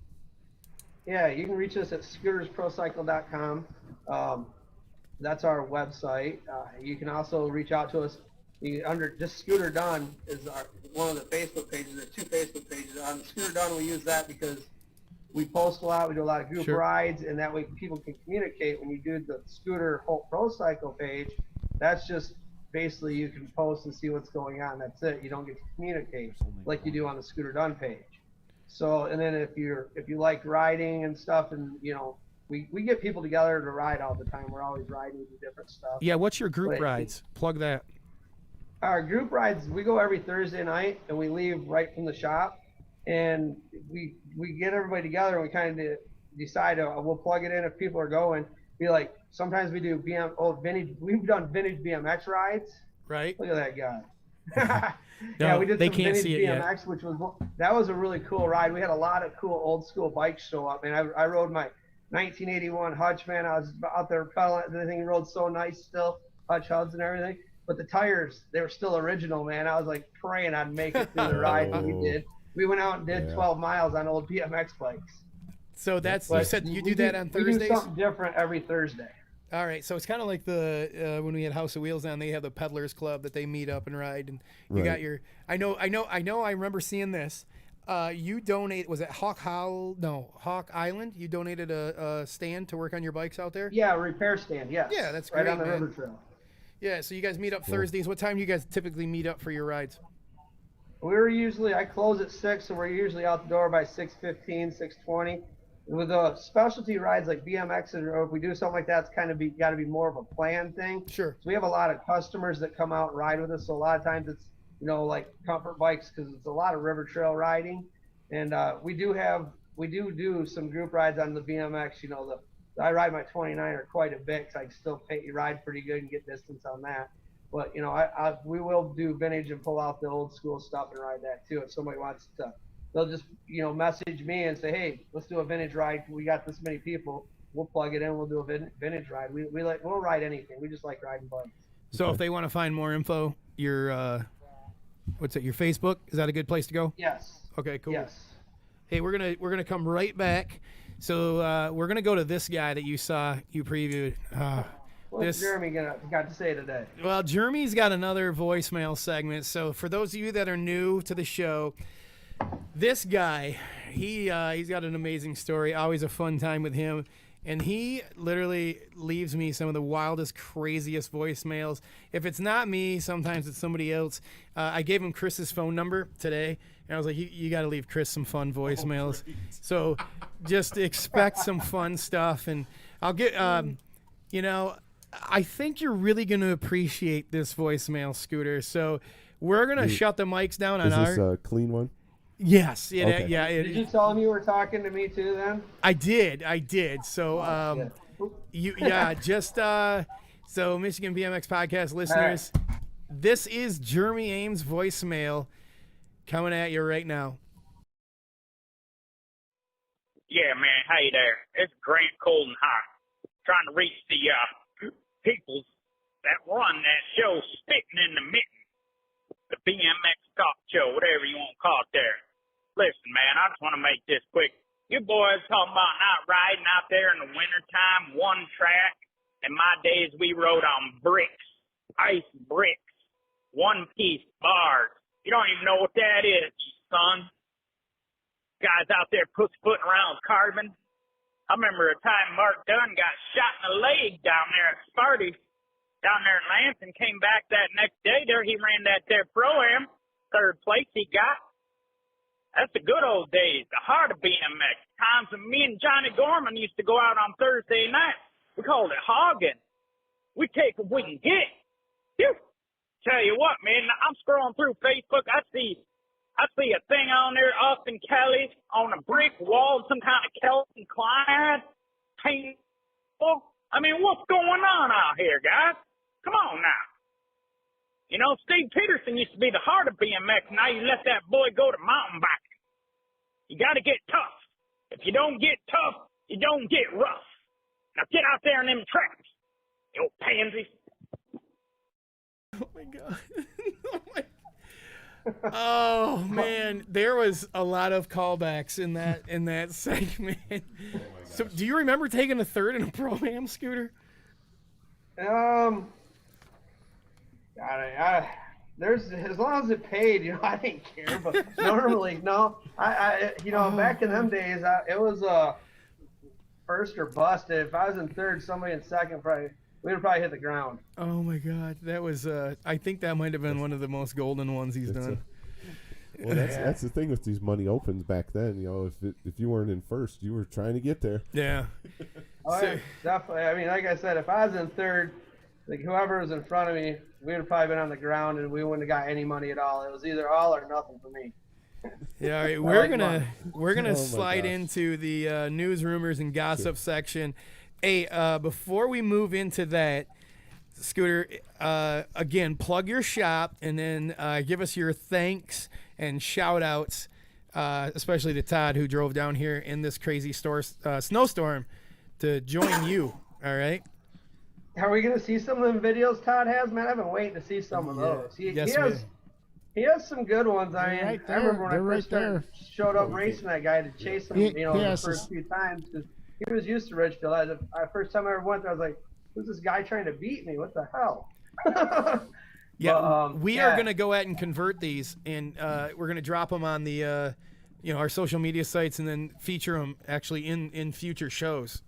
Yeah, you can reach us at scootersprocycle.com. That's our website. You can also reach out to us under just Scooter Done is one of the Facebook pages. There's 2 Facebook pages. On Scooter Done, we use that because we post a lot. We do a lot of group rides, and that way people can communicate. When you do the Scooter Holt Pro Cycle page, that's just basically you can post and see what's going on. That's it. You don't get to communicate like you do on the Scooter Done page. So, and then if you like riding and stuff, and we get people together to ride all the time. We're always riding, we do different stuff. Yeah, what's your group rides? Plug that. our group rides, we go every Thursday night, and we leave right from the shop, and we get everybody together, and we kind of decide we'll plug it in if people are going. Be like, sometimes we do vintage. We've done vintage BMX rides. Right. Look at that guy. No, yeah, we did they some can't vintage see it BMX, which was a really cool ride. We had a lot of cool old school bikes show up, man. I rode my 1981 Hutch, man. I was out there pedaling. The thing rode so nice still, Hutch hubs and everything. But the tires, they were still original, man. I was like praying I'd make it through the ride, and we did. We went out and did 12 miles on old BMX bikes. So you said you do that on Thursdays? We do something different every Thursday. All right, so it's kind of like the when we had House of Wheels on, they have the Pedalers Club that they meet up and ride, and you got your. I know. I remember seeing this. You donate. Was it Hawk Island? You donated a stand to work on your bikes out there. Yeah, a repair stand. Yes. Yeah, that's right great, on the man. river trail. Yeah, so you guys meet up Thursdays. What time do you guys typically meet up for your rides? I close at 6, so we're usually out the door by 6:15, 6:20. With the specialty rides like BMX, or if we do something like that, it's kind of got to be more of a planned thing. Sure. So we have a lot of customers that come out and ride with us. So a lot of times it's, like comfort bikes, because it's a lot of river trail riding. And we do some group rides on the BMX. I ride my 29er quite a bit, because I can still ride pretty good and get distance on that. But, we will do vintage and pull out the old school stuff and ride that too. If somebody wants to, they'll just, message me and say, hey, let's do a vintage ride. We got this many people. We'll plug it in. We'll do a vintage ride. We'll ride anything. We just like riding bikes. So if they want to find more info, your Facebook, is that a good place to go? Yes. Okay, cool. Yes. Hey, we're gonna come right back. So we're gonna go to this guy that you previewed. What's Jeremy got to say today? Well, Jeremy's got another voicemail segment. So for those of you that are new to the show, this guy, he's got an amazing story. Always a fun time with him. And he literally leaves me some of the wildest, craziest voicemails. If it's not me, sometimes it's somebody else. I gave him Chris's phone number today, and I was like, you got to leave Chris some fun voicemails. So just expect some fun stuff. And I'll get, I think you're really going to appreciate this voicemail, Scooter. So we're going to shut the mics down on Is this a clean one? Yes. Okay. Did you tell him you were talking to me too then? I did. So, so Michigan BMX podcast listeners, this is Jeremy Ames' voicemail coming at you right now. Yeah, man. Hey there. It's Grant Colton High. Trying to reach the people that run that show, Spitting in the Mitten. The BMX talk show, whatever you want to call it there. Listen, man, I just want to make this quick. You boys talking about not riding out there in the wintertime, one track. In my days, we rode on bricks, ice bricks, one-piece bars. You don't even know what that is, you son. Guys out there pussyfooting around with carbon. I remember a time Mark Dunn got shot in the leg down there at Sparty, down there in Lansing, came back that next day there. He ran that there Pro-Am, third place he got. That's the good old days, the heart of BMX. Times when me and Johnny Gorman used to go out on Thursday night. We called it hogging. We take what we can get. Phew. Tell you what, man, I'm scrolling through Facebook. I see a thing on there, Austin Kelly on a brick wall, some kind of Kelton Klein paintball. I mean, what's going on out here, guys? Come on now. Steve Peterson used to be the heart of BMX. Now you let that boy go to mountain biking. You got to get tough. If you don't get tough, you don't get rough. Now get out there in them tracks, you old pansies. Oh, my God. Oh, man. There was a lot of callbacks in that segment. So do you remember taking a third in a Pro-Am, Scooter? There's, as long as it paid, I didn't care. But normally, no. Back in them days, it was first or bust. If I was in third, somebody in second, we would probably hit the ground. Oh my God, that was. I think that might have been one of the most golden ones he's done. That's the thing with these money opens back then. If you weren't in first, you were trying to get there. Yeah. Yeah, definitely. I mean, like I said, if I was in third, like whoever was in front of me, we would have probably been on the ground and we wouldn't have got any money at all. It was either all or nothing for me. Yeah, all right. We're gonna slide into the news, rumors, and gossip section. Hey, before we move into that, Scooter, again, plug your shop and then give us your thanks and shout outs, especially to Todd, who drove down here in this crazy snowstorm to join you. All right. Are we gonna see some of them videos Todd has, man? I've been waiting to see some of those. He has some good ones. I mean, I remember when I first showed up racing that guy to chase him, the first few times, because he was used to Ridgefield. The first time I ever went there, I was like, who's this guy trying to beat me? What the hell? We are going to go ahead and convert these, and we're going to drop them on the, our social media sites, and then feature them actually in future shows.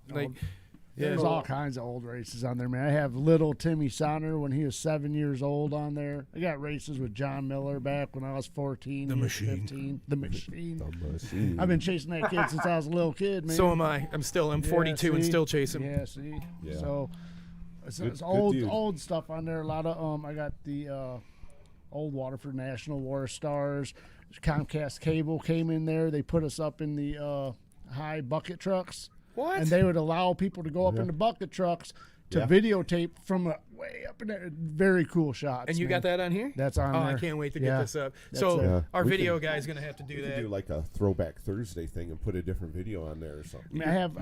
There's all kinds of old races on there, man. I have little Timmy Sonner when he was 7 years old on there. I got races with John Miller back when I was 14. The Machine. 15. The Machine. I've been chasing that kid since I was a little kid, man. So am I. I'm 42 and still chasing. Yeah, see? Yeah. So it's old stuff on there. A lot of I got the old Waterford National War Stars. Comcast Cable came in there. They put us up in the high bucket trucks. What? And they would allow people to go up in the bucket trucks to videotape from way up in there. Very cool shots. And you got that on here? That's on there. I can't wait to get this up. So our video guy's going to have to do that. We could do like a Throwback Thursday thing and put a different video on there or something. I have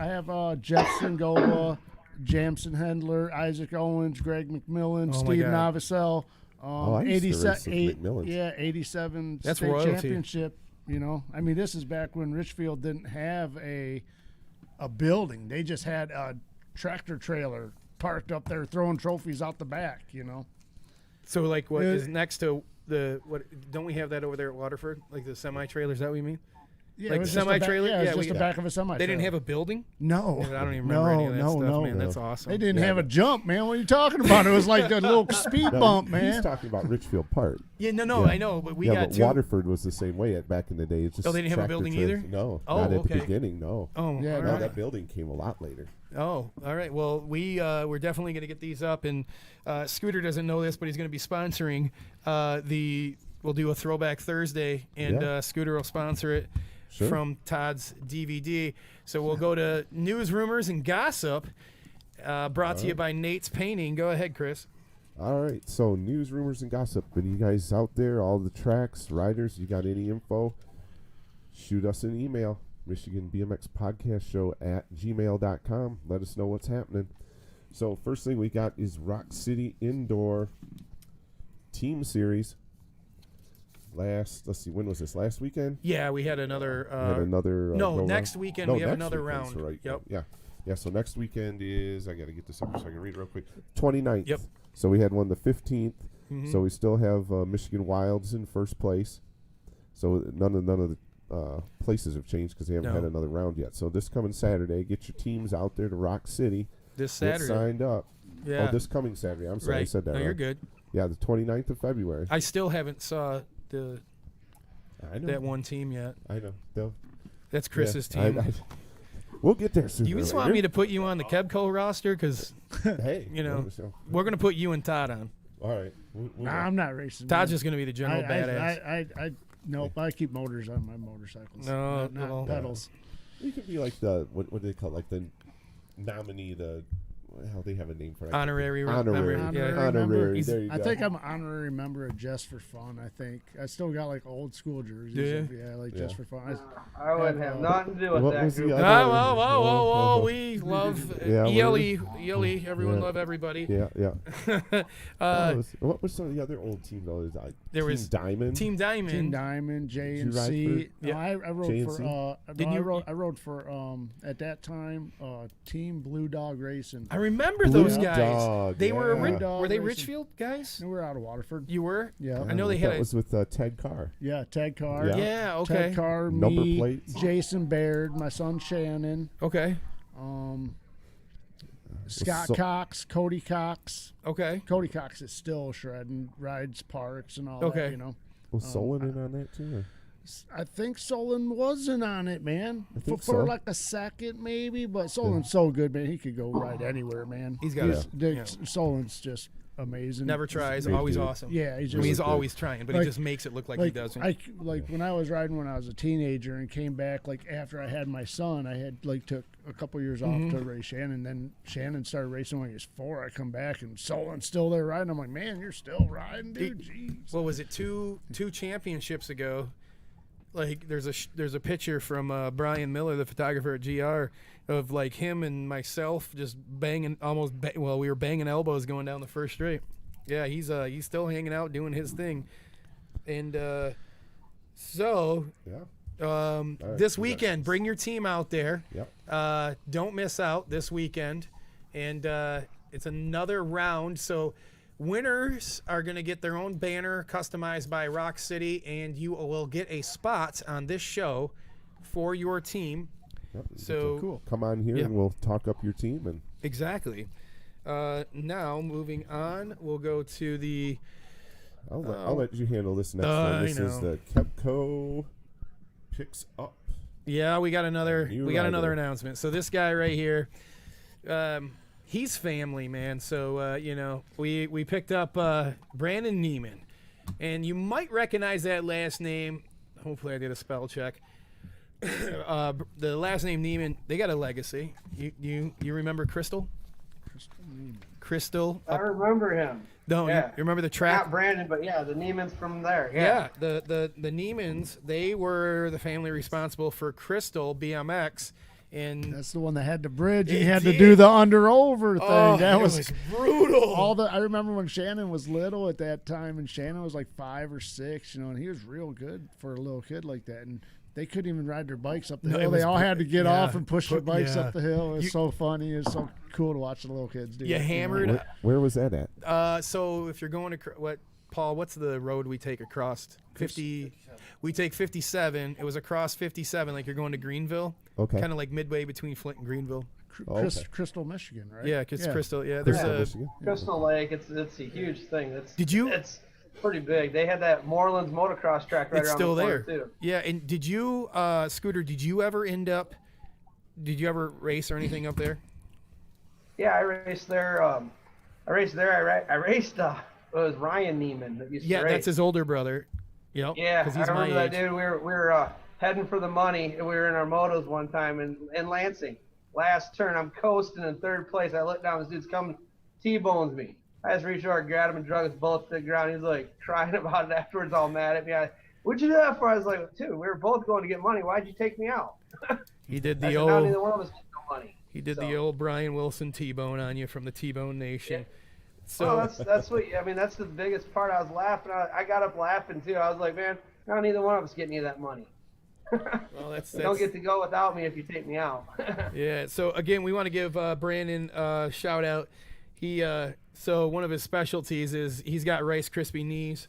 Jefferson Goba, Jamson Hendler, Isaac Owens, Greg McMillan, Steve Novosel. 87 That's state royalty. championship. I mean, this is back when Richfield didn't have a building. They just had a tractor trailer parked up there throwing trophies out the back, So like what is next to don't we have that over there at Waterford? Like the semi trailer, is that what you mean? Yeah, like semi trailer? Yeah, it was just the back of a semi trailer. They didn't have a building? No. I don't even remember any of that stuff, man. That's awesome. They didn't have a jump, man. What are you talking about? It was like a little speed bump, man. He's talking about Richfield Park. Yeah, I know, but we got but Waterford was the same way back in the day. It's just they didn't have a building either? No, not at the beginning, no. Oh, yeah, no, that building came a lot later. Oh, all right. Well, we're definitely going to get these up, and Scooter doesn't know this, but he's going to be sponsoring we'll do a Throwback Thursday, and Scooter will sponsor it. Sure. From Todd's DVD. So we'll go to news, rumors, and gossip, brought to you by Nate's Painting. Go ahead, Chris. All right. So news, rumors, and gossip. And you guys out there, all the tracks, riders, you got any info, shoot us an email, michiganbmxpodcastshow @gmail.com. Let us know what's happening. So first thing we got is Rock City Indoor Team Series. Let's see, when was this? Last weekend? Yeah, we had another. Next weekend we have another round. Right. Yep. Yeah. So next weekend is, I got to get this up so I can read it real quick. 29th. Yep. So we had one the 15th. Mm-hmm. So we still have Michigan Wilds in first place. So none of the places have changed because they haven't had another round yet. So this coming Saturday, get your teams out there to Rock City. This Saturday. Get signed up. Yeah. Oh, this coming Saturday. I'm sorry, I said that. No, right. you're good. Yeah, the 29th of February. I still haven't saw that one team yet. I know. That's Chris's team. We'll get there soon. You just want me to put you on the KBCo roster? Because, hey, we're going to put you and Todd on. All right. I'm not racing. Todd's just going to be the general badass. Nope, I keep motors on my motorcycles. No, not pedals. You could be like what do they call it? Like the nominee, how they have a name for it. Honorary. Honorary. There you go. I think I'm an honorary member of Just for Fun. I think I still got like old school jerseys. Just for fun. I wouldn't have nothing to do with that group. Whoa! We love ELE. Everyone love everybody. Yeah. What was some of the other old team though? There was Team Diamond. Team Diamond, J&C. I rode J&C? for. I rode for at that time Team Blue Dog Racing. I remember those guys. Dog, they were they racing. Richfield guys? We were out of Waterford. You were? Yeah. I know they had. That was with Ted Carr. Yeah, Ted Carr. Yeah. Okay. Ted Carr, Number me, plates. Jason Baird, my son Shannon. Okay. Scott Cox, Cody Cox. Okay. Cody Cox is still shredding, rides parks and all that, Was Solon in on that too? I think Solon wasn't on it, man. I think For so. like a second, maybe. But Solon's so good, man. He could go right anywhere, man. He's got Solon's just amazing. never tries, Great always dude. awesome. Yeah, I he's just mean, he's good. always trying, but he Like- just makes it look like he doesn't. Like when I was riding when I was a teenager and came back, like after I had my son, I had like took a couple years off to race Shannon. Then Shannon started racing when he was 4. I come back and Solon's still there riding. I'm like, man, you're still riding, dude. Jeez. What was it? Two championships ago. Like there's a picture from Brian Miller, the photographer at GR, of like him and myself just banging we were banging elbows going down the first straight. Yeah, he's still hanging out doing his thing, and so Yeah. this weekend bring your team out there. Yep. Don't miss out this weekend, and it's another round. So winners are going to get their own banner customized by Rock City, and you will get a spot on this show for your team. Yep. So Cool. Come on here Yeah. and we'll talk up your team. And exactly. Now moving on, we'll go to the. I'll let you handle this next I one. This is know. the KBCo Picks Up. Yeah, we got another New another rider. announcement. So this guy right here, he's family, man. So we picked up Brandon Neiman, and you might recognize that last name. Hopefully, I did a spell check. The last name Neiman, they got a legacy. You remember Crystal? Crystal. I remember him. No, Yeah. you remember the track? Not Brandon, but yeah, the Neiman's from there. Yeah, the Neimans, they were the family responsible for Crystal BMX, and That's the one that had the bridge. He It had to did. do the under over thing. That it was brutal. I remember when Shannon was little at that time, and Shannon was like 5 or 6, and he was real good for a little kid like that. And they couldn't even ride their bikes up the No, it hill. They was all gr- had to get yeah. off and push their bikes Yeah. up the hill. It was You- so funny. It was so cool to watch the little kids do. You it, know? hammered. Where was that at? So if you're going to Paul, what's the road we take across 50? We take 57. It was across 57, like you're going to Greenville. Okay. Kind of like midway between Flint and Greenville. Okay. Crystal, Michigan, right? Yeah, because Crystal. Yeah, there's Crystal, a. Michigan. Crystal Lake, it's a huge thing. It's pretty big. They had that Moreland's motocross track right It's around still the there. corner too. Yeah, and did you, Scooter? Did you ever race or anything up there? Yeah, I raced there. I raced. It was Ryan Neiman that used Yeah, to race. that's his older brother. Yep. Yeah, 'cause I he's my remember that age. dude. We were heading for the money. We were in our motos one time in Lansing. Last turn, I'm coasting in 3rd place. I look down, this dude's coming, T-bones me. I just reached over, grabbed him, and drug his bullet to the ground. He's like crying about it afterwards, all mad at me. What'd you do that for? I was like, dude, we were both going to get money. Why'd you take me out? He did I the said, now old. neither one of us get no money. He did the So- old Brian Wilson T-bone on you from the T-bone Nation. Yeah. So Well, that's what I mean. That's the biggest part. I was laughing. I got up laughing too. I was like, man, now neither one of us get any of that money. well, that's Don't get to go without me if you take me out. yeah. So again, we want to give Brandon a shout out. He so one of his specialties is he's got Rice Krispie knees,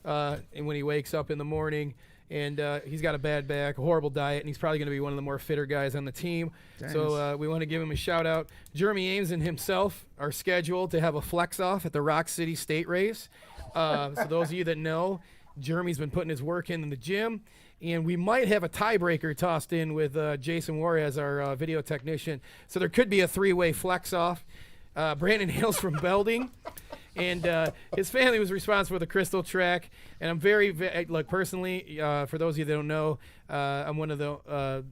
and when he wakes up in the morning, and he's got a bad back, a horrible diet, and he's probably going to be one of the more fitter guys on the team. So we want to give him a shout out. Jeremy Ames and himself are scheduled to have a flex off at the Rock City State Race. So those of you that know, Jeremy's been putting his work in the gym. And we might have a tiebreaker tossed in with Jason Warrior as our video technician. So there could be a 3-way flex off. Brandon hails from Belding, and his family was responsible for the Crystal track. And I'm very personally, for those of you that don't know, I'm one of the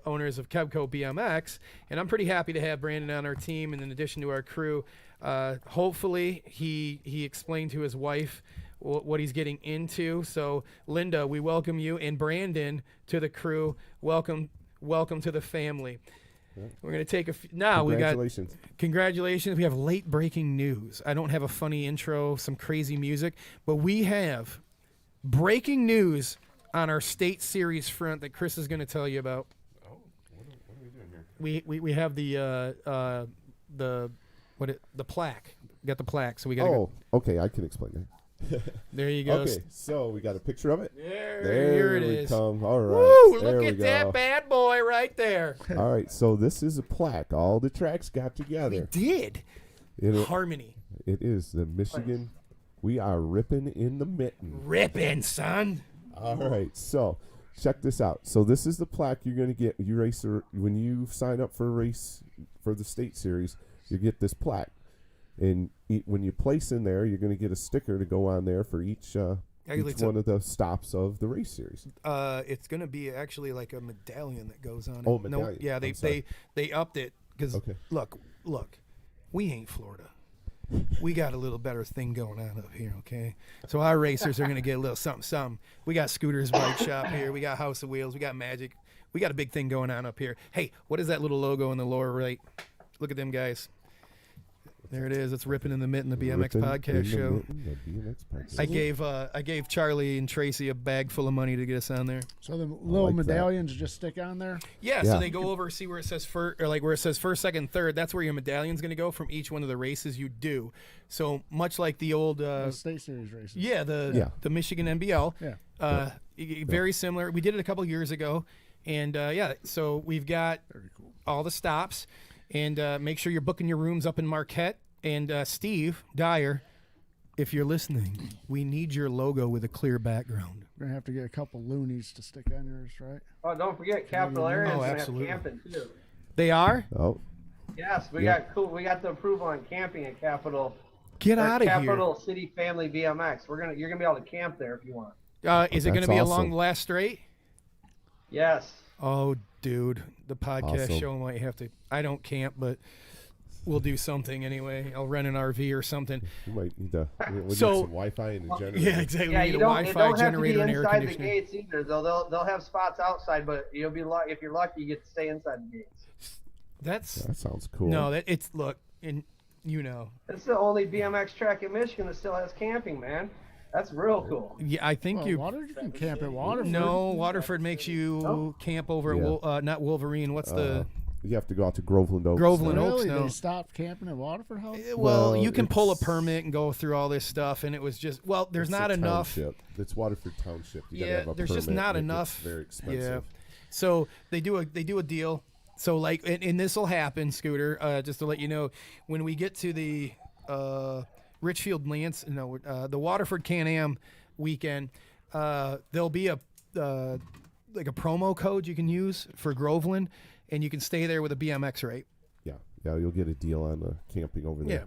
owners of KBCo BMX, and I'm pretty happy to have Brandon on our team. And in addition to our crew, hopefully he explained to his wife what he's getting into. So Linda, we welcome you, and Brandon to the crew. Welcome to the family. Yeah. We're going to take congratulations. We have late breaking news. I don't have a funny intro, some crazy music, but we have breaking news on our state series front that Chris is going to tell you about. Oh, what are we doing here? We have the plaque. Got the plaque, so we got. Okay, I can explain that. There you go. Okay, so we got a picture of it. Here it is. Come. All right. Woo! There Look we at go. that bad boy right there. All right, so this is a plaque. All the tracks got We together. did. It, Harmony. it is the Michigan. We are ripping in the mitten. Ripping, son. All right, so check this out. So this is the plaque you're going to get. You racer when you sign up for a race for the state series. You get this plaque, and when you place in there, you're going to get a sticker to go on there for each one of the stops of the race series. It's going to be actually like a medallion that goes on. Oh, medallion. No, yeah, they upped it because look, we ain't Florida. We got a little better thing going on up here, okay? So our racers are going to get a little something. We got Scooter's Bike Shop here. We got House of Wheels. We got Magic. We got a big thing going on up here. Hey, what is that little logo in the lower right? Look at them guys. There it is. It's ripping in the mitten, the BMX podcast show. I gave Charlie and Tracy a bag full of money to get us on there. So the little medallions just stick on there? Yeah, so they go over, see where it says first, or like where it says first, second, third. That's where your medallion's going to go from each one of the races you do. So much like the old the state series races. Yeah, the Michigan NBL. Yeah. Very similar. We did it a couple years ago, and so we've got all the stops, and make sure you're booking your rooms up in Marquette. And Steve Dyer, if you're listening, we need your logo with a clear background. We're gonna have to get a couple loonies to stick on yours, right? Oh, don't forget Capital Area is gonna have absolutely. camping too. They are? Oh. Yes, we got the approval on camping at Capital. Get out of here. Capital City Family BMX. You're gonna be able to camp there if you want. Is it going to be awesome. along the last straight? Yes. Oh, dude, the podcast show might have to. I don't camp, but we'll do something anyway. I'll rent an RV or something. You might need some Wi-Fi and a generator. Yeah, exactly. Yeah, we need you a don't, Wi-Fi don't have generator to be and air inside the conditioning. gates either. Though they'll have spots outside, but you'll be if you're lucky, you get to stay inside the gates. That sounds cool. No, it's look, and you know, it's the only BMX track in Michigan that still has camping, man. That's real cool. Yeah, I think you can camp at Waterford. No, Waterford makes you camp over not Wolverine. What's the? You have to go out to Groveland Oaks. Groveland Oaks. No, they stopped camping at Waterford House. Well, you can pull a permit and go through all this stuff, and it was just there's not enough. Township. It's Waterford Township. You gotta have a there's permit, just not and enough. It's very expensive. Yeah, so they do a deal. So like, and this will happen, Scooter. Just to let you know, when we get to the Richfield Lance, the Waterford Can-Am weekend, there'll be a like a promo code you can use for Groveland, and you can stay there with a BMX rate. Yeah, you'll get a deal on the camping over there. Yeah.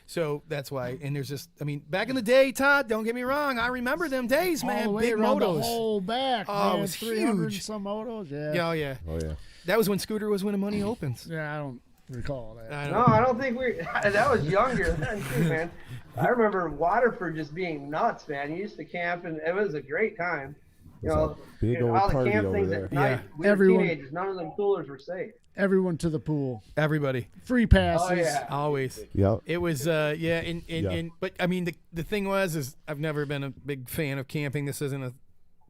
So that's why, and there's just, back in the day, Todd, don't get me wrong, I remember them days, man. All the way Big around motos. the whole back. Oh, man. it was 300 huge. Some motos, yeah. Yeah, yeah. Oh yeah. That was when Scooter was winning Money Opens. Yeah, I don't recall that. No, I don't think that was younger then too, man. I remember Waterford just being nuts, man. You used to camp, and it was a great time. Big old all the party camp over things there. at night. We were teenagers. None of them coolers were safe. Everyone to the pool. Everybody. Free passes. Oh, yeah. Always. Yeah. It was, but the thing was I've never been a big fan of camping. This isn't a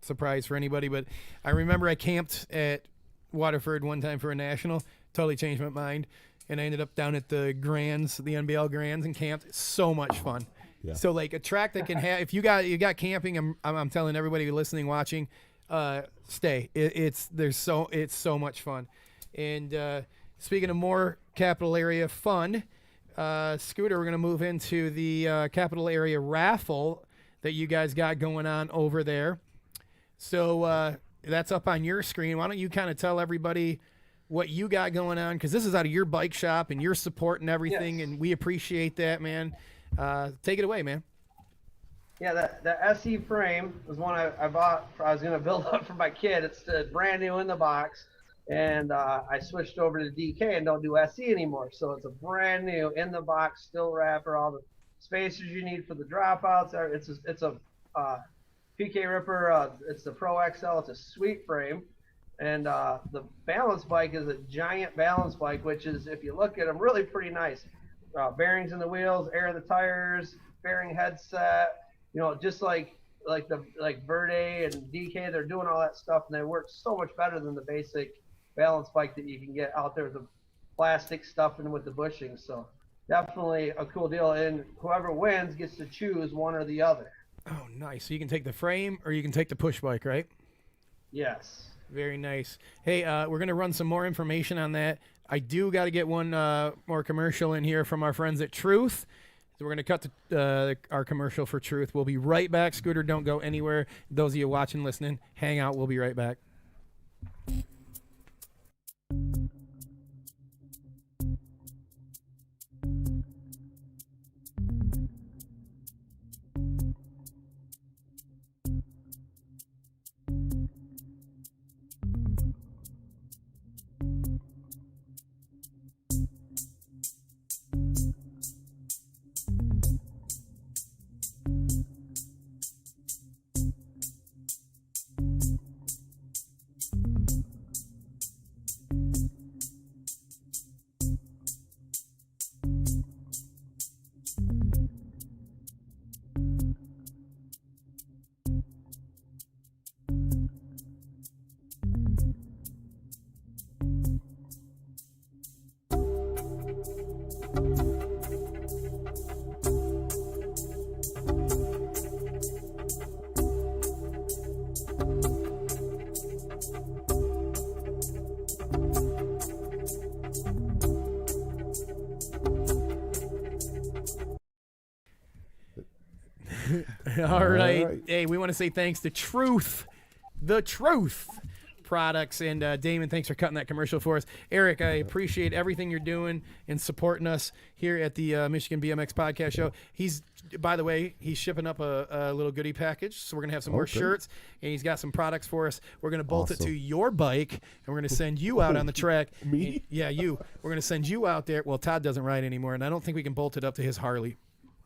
surprise for anybody, but I remember I camped at Waterford one time for a national. Totally changed my mind. And I ended up down at the Grands, the NBL Grands, and camped. So much fun. Yeah. So like a track that can have, if you got camping, I'm telling everybody listening, watching, stay. It's so much fun. And speaking of more capital area fun, Scooter, we're gonna move into the capital area raffle that you guys got going on over there. So that's up on your screen. Why don't you kind of tell everybody what you got going on, because this is out of your bike shop and your support and everything, and we appreciate that, man. Take it away, man. Yeah, the SE frame was one I bought. I was going to build up for my kid. It's brand new in the box, and I switched over to DK and don't do SE anymore. So it's a brand new in the box, still wrapper, all the spacers you need for the dropouts. It's a PK Ripper. It's the Pro XL. It's a sweet frame. And the balance bike is a giant balance bike, which is, if you look at them, really pretty nice. Bearings in the wheels, air in the tires, bearing headset. Just like Verde and DK, they're doing all that stuff, and they work so much better than the basic balance bike that you can get out there with the plastic stuff and with the bushing. So definitely a cool deal, and whoever wins gets to choose one or the other. Oh, nice. So you can take the frame or you can take the push bike, right? Yes. Very nice. Hey, we're going to run some more information on that. I do got to get one more commercial in here from our friends at Truth. So we're going to cut to our commercial for Truth. We'll be right back. Scooter, don't go anywhere. Those of you watching, listening, hang out. We'll be right back. All right. Hey, we want to say thanks to The Truth Products. And Damon, thanks for cutting that commercial for us. Eric, I appreciate everything you're doing and supporting us here at the Michigan BMX Podcast Show. By the way, he's shipping up a little goodie package, so we're going to have some more shirts, and he's got some products for us. We're going to bolt it to your bike, and we're going to send you out on the track. Me? Yeah, you. We're going to send you out there. Well, Todd doesn't ride anymore, and I don't think we can bolt it up to his Harley.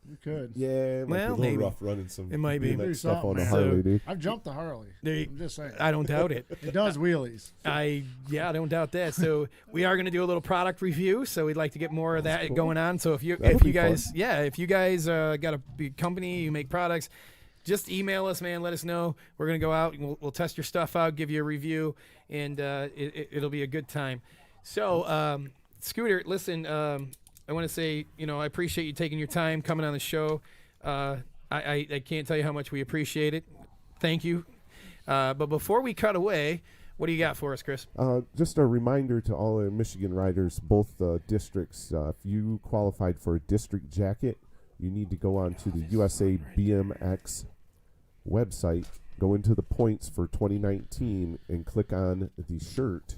We could. Yeah, it might be a little rough running some. It might be. BMX stuff on the Harley, dude. I've jumped the Harley. I'm just saying. I don't doubt it. It does wheelies. I don't doubt that. So we are going to do a little product review. So we'd like to get more of that going on. So if you guys got a big company, you make products, just email us, man. Let us know. We're going to go out and we'll test your stuff out, give you a review, and it'll be a good time. So Scooter, listen. I want to say, I appreciate you taking your time coming on the show. I can't tell you how much we appreciate it. Thank you. But before we cut away, what do you got for us, Chris? Just a reminder to all the Michigan riders, both districts. If you qualified for a district jacket, you need to go on to the USA BMX website, go into the points for 2019, and click on the shirt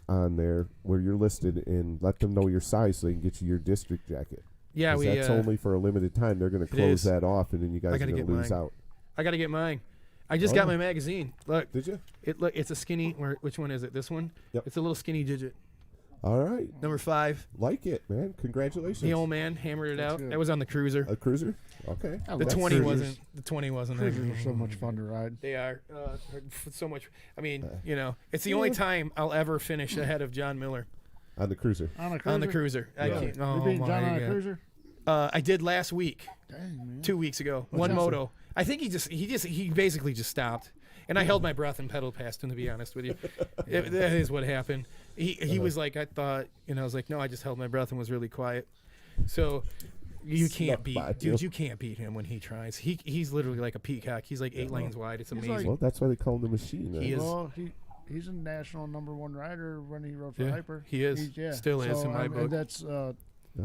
on there where you're listed, and let them know your size so they can get you your district jacket. Yeah, that's only for a limited time. They're going to close that off, and then you guys are going to lose out. I got to get mine. I just got my magazine. Look. Did you? It's a skinny. Which one is it? This one? Yep. It's a little skinny digit. All right. Number 5. Like it, man. Congratulations. The old man hammered it out. Good. That was on the Cruiser. A Cruiser? Okay. The 20 wasn't. The 20 wasn't. Cruisers are so much fun to ride. They are so much. I mean, it's the only time I'll ever finish ahead of John Miller. On the Cruiser. On the Cruiser. I can't. Oh, you beat John on a Cruiser? I did last week. Dang, man. 2 weeks ago. One moto. I think he basically just stopped. And I held my breath and pedaled past him, to be honest with you. That is what happened. He was like, I thought, I was like, no, I just held my breath and was really quiet. So you can't beat him when he tries. He's literally like a peacock. He's like 8 lanes wide. It's amazing. Well, that's why they call him the machine. He is. Well, he's a national #1 rider when he rode for Hyper. He is. Still is in my book. That's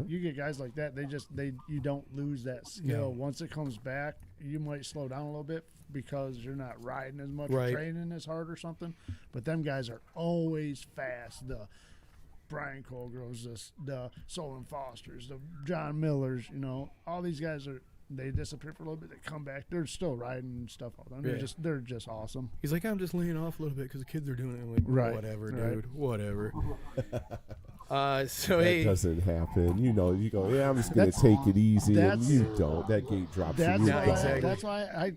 you get guys like that. You don't lose that skill. No. Once it comes back, you might slow down a little bit because you're not riding as much, or training as hard or something. But them guys are always fast. The Brian Colgroves, the Solon Fosters, the John Millers, all these guys they disappear for a little bit. They come back. They're still riding and stuff all the time. They're just awesome. He's like, I'm just laying off a little bit because the kids are doing it. I'm like, whatever, dude. Whatever. That doesn't happen. You go, I'm just going to take it easy. And you don't. That gate drops. Exactly. That's why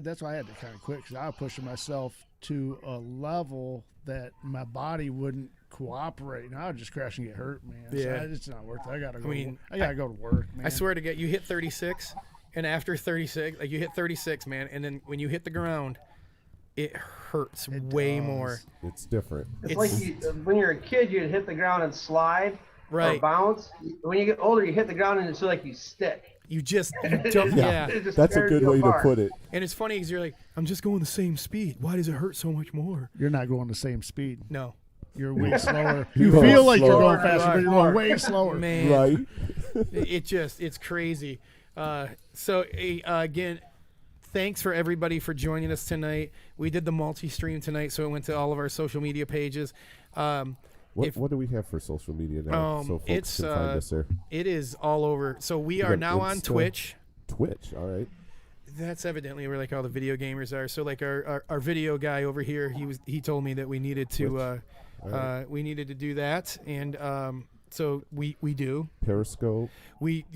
that's why I had to kind of quit, because I was pushing myself to a level that my body wouldn't cooperate, and I would just crash and get hurt, man. Yeah. So it's not worth it. I gotta go to work, man. I swear to God, you hit 36, and after 36, you hit 36, man, and then when you hit the ground, it hurts way more. It's different. It's like when you're a kid, you'd hit the ground and slide or bounce. When you get older, you hit the ground and it's like you stick. You don't. Yeah. That's a good way to put it. And it's funny because you're like, I'm just going the same speed. Why does it hurt so much more? You're not going the same speed. No. You're way slower. You feel like you're going faster, but you're going way slower. Man. Right. It's crazy. Again, thanks for everybody for joining us tonight. We did the multi-stream tonight, so it went to all of our social media pages. What do we have for social media now? So folks can find us there. It is all over. So we are now on Twitch. Twitch, all right. That's evidently where like all the video gamers are. So like our video guy over here, he told me that we needed to do that, and so we do. Periscope.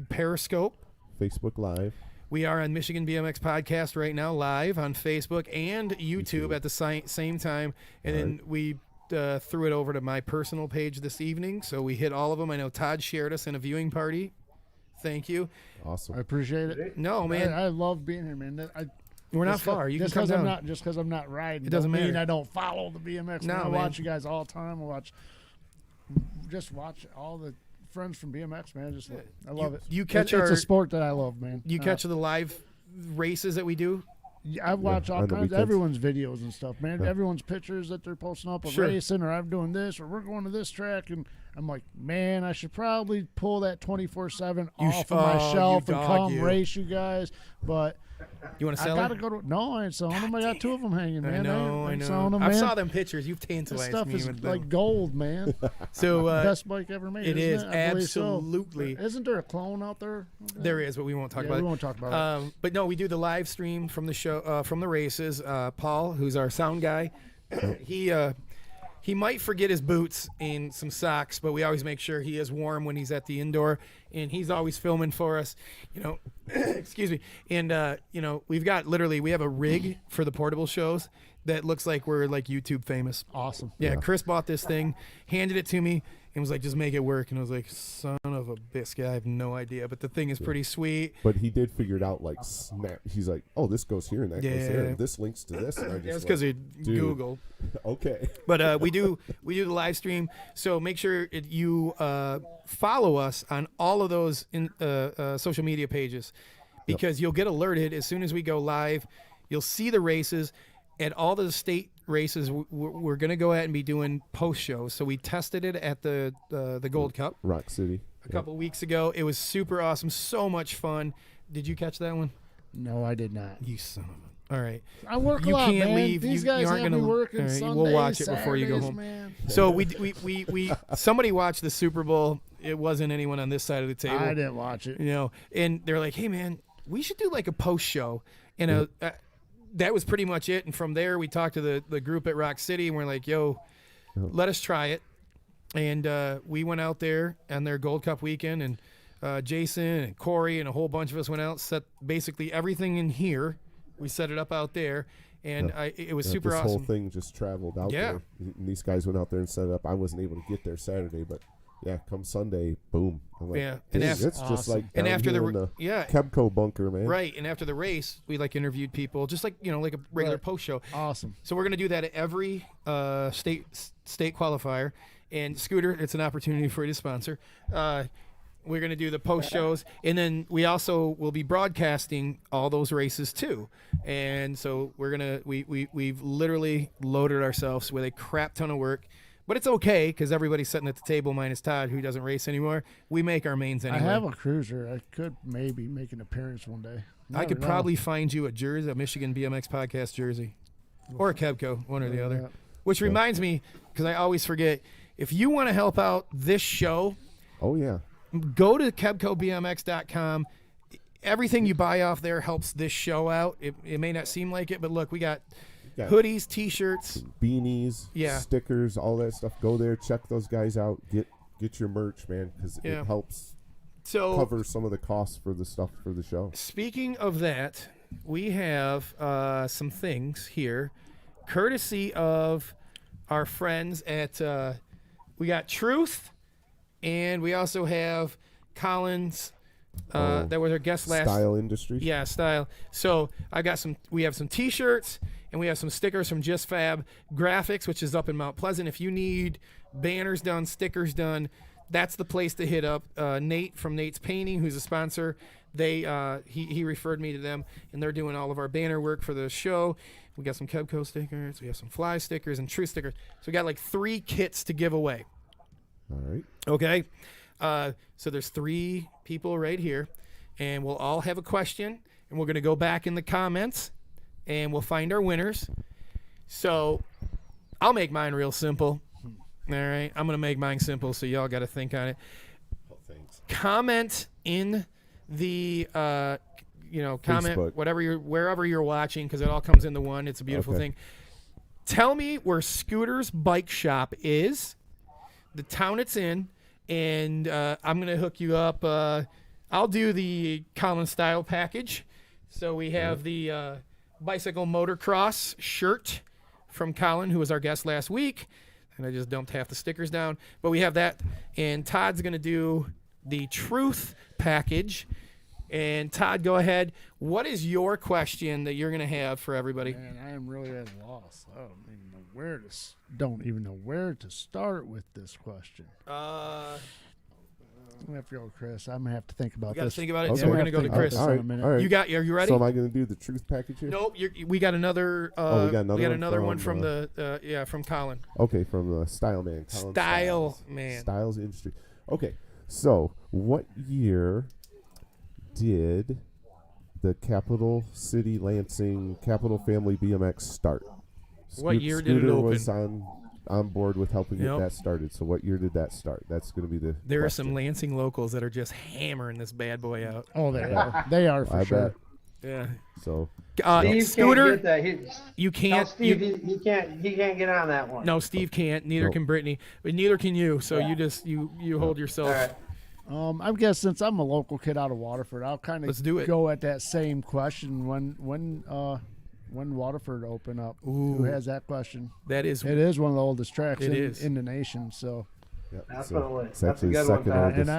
Periscope. Facebook Live. We are on Michigan BMX Podcast right now, live on Facebook and YouTube at the same time, and then we threw it over to my personal page this evening. So we hit all of them. I know Todd shared us in a viewing party. Thank you. Awesome. I appreciate it. No, man. I love being here, man. We're not far. You can come down. Just because I'm not riding, it doesn't mean I don't follow the BMX. No, I watch you guys all the time. I watch all the friends from BMX, man. I love it. You catch it's a sport that I love, man. You catch the live races that we do? I watch all kinds of everyone's videos and stuff, man. Everyone's pictures that they're posting up of racing, or I'm doing this, or we're going to this track, and I'm like, man, I should probably pull that 24/7 off of my shelf and come race you guys. But you want to sell I gotta go to. No, I ain't selling them. I got 2 of them hanging, man. I know. Selling them, I man. saw them pictures. You've tantalized this stuff me is with like them. gold, man. So best bike ever made. It is absolutely. So. Isn't there a clone out there? There is, but we won't talk about it. We won't talk about it. But no, we do the live stream from the show, from the races. Paul, who's our sound guy, he might forget his boots and some socks, but we always make sure he is warm when he's at the indoor, and he's always filming for us, excuse me. And, we have a rig for the portable shows that looks like we're like YouTube famous. Awesome. Yeah, Chris bought this thing, handed it to me, and was like, just make it work. And I was like, son of a biscuit, I have no idea. But the thing is pretty sweet. But he did figure it out like snap. He's like, oh, this goes here and that goes there. And this links to this. And I just that's because he Googled. Okay. But we do the live stream. So make sure you follow us on all of those social media pages, because you'll get alerted as soon as we go live. You'll see the races. At all the state races, we're going to go out and be doing post shows. So we tested it at the Gold Cup, Rock City, a couple weeks ago. It was super awesome, so much fun. Did you catch that one? No, I did not. You son of a. All right. I work a you lot, can't man. leave. These you guys aren't have gonna, me working right, Sundays, we'll watch it Saturdays, before you go home. Man. So we somebody watched the Super Bowl. It wasn't anyone on this side of the table. I didn't watch it. And they're like, hey man, we should do like a post show. And that was pretty much it. And from there, we talked to the group at Rock City, and we're like, yo, let us try it. And we went out there on their Gold Cup weekend, and Jason and Corey and a whole bunch of us went out, set basically everything in here. We set it up out there, and it was super awesome. This whole thing just traveled out there. And these guys went out there and set it up. I wasn't able to get there Saturday, but come Sunday, boom. I'm like, and it's just like down after here in the KBCo bunker, man. Right, and after the race, we interviewed people, just like like a regular post show. Awesome. So we're gonna do that at every state qualifier. And Scooter, it's an opportunity for you to sponsor. We're going to do the post shows, and then we also will be broadcasting all those races too. And so we've literally loaded ourselves with a crap ton of work, but it's okay because everybody's sitting at the table minus Todd, who doesn't race anymore. We make our mains anyway. I have a cruiser. I could maybe make an appearance one day. I could probably find you a jersey, a Michigan BMX podcast jersey, or a KBCo, one or the other. Which reminds me, because I always forget, if you want to help out this show, go to KBCoBMX.com. Everything you buy off there helps this show out. It may not seem like it, but look, we got hoodies, T-shirts, beanies, stickers, all that stuff. Go there, check those guys out. Get your merch, man, because it helps cover some of the costs for the stuff for the show. Speaking of that, we have some things here, courtesy of our friends at. We got Truth, and we also have Collins. That was our guest last. Style Industries. Yeah, Style. So we have some T-shirts, and we have some stickers from Just Fab Graphics, which is up in Mount Pleasant. If you need banners done, stickers done, that's the place to hit up. Nate from Nate's Painting, who's a sponsor, he referred me to them, and they're doing all of our banner work for the show. We got some KBCo stickers, we have some Fly stickers, and Truth stickers. So we got like 3 kits to give away. All right. Okay. So there's 3 people right here, and we'll all have a question, and we're going to go back in the comments, and we'll find our winners. So I'll make mine real simple. All right, I'm going to make mine simple, so y'all got to think on it. Thanks. Comment in the comment Facebook. wherever you're watching, because it all comes into one. It's a beautiful Okay. thing. Tell me where Scooter's Bike Shop is, the town it's in, and I'm gonna hook you up. I'll do the Colin style package. So we have the bicycle motocross shirt from Colin, who was our guest last week, and I just dumped half the stickers down. But we have that, and Todd's gonna do the truth package. And Todd, go ahead. What is your question that you're going to have for everybody? Man, I am really at a loss. I don't even know where to start with this question. I'm I'm gonna have to go with Chris. I'm gonna have to think about We got to this. think about it. Okay. So we're going to go to Chris. All right. in a minute. All right. Are you ready? So am I going to do the truth package here? Nope. We got another. we got another one from, from from Colin. Okay, from the Style Man. Colin Style Styles. Man. Styles Industry. Okay, so what year did the Capital City Lansing Capital Family BMX start? What year did it Scooter open? was on board with helping Yep. get that started. So what year did that start? That's going to be the There are question. some Lansing locals that are just hammering this bad boy out. Oh, they are. They are for I sure. bet. Yeah. So Steve Scooter, can't get that. you Tell can't. Steve you- he can't get on that one. no, Steve can't. Neither Nope. can Brittany. But neither can you. So Yeah. you just you hold yourself. All right. I guess since I'm a local kid out of Waterford, I'll kind Let's of do it. go at that same question. When Waterford open up? Who Ooh. has that question? That is. It is one of the oldest tracks It is. in the nation. So, yeah, Definitely. it's That's a actually good one, second Pat. oldest.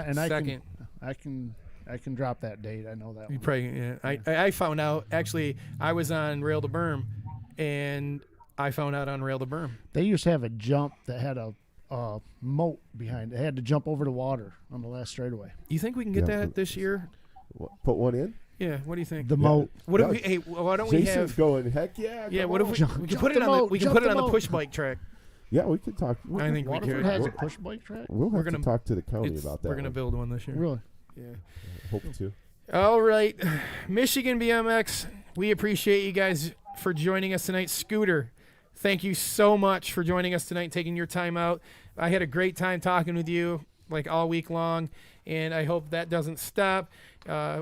and I can drop that date. I know that You one. probably, yeah. I found out, actually, I was on Rail to Berm, and I found out on Rail to Berm. They used to have a jump that had a moat behind it. They had to jump over the water on the last straightaway. You think we can get Yeah, that but- this year? Put one in. Yeah, what do you think? The moat. What if Yeah. we, hey, why don't we Jason's have, going. Heck yeah. yeah, come what if on. we, Jump- we can jump put it the on the, moat, we can jump put it the on the moat. push bike track. Yeah, we could talk. I think we Waterford could. has a We'll- push bike track. We'll have We're to gonna- talk to the county It's- about that. We're going to one. build one this year. Really? Yeah. Hope to. All right, Michigan BMX, we appreciate you guys for joining us tonight. Scooter, thank you so much for joining us tonight, taking your time out. I had a great time talking with you like all week long, and I hope that doesn't stop.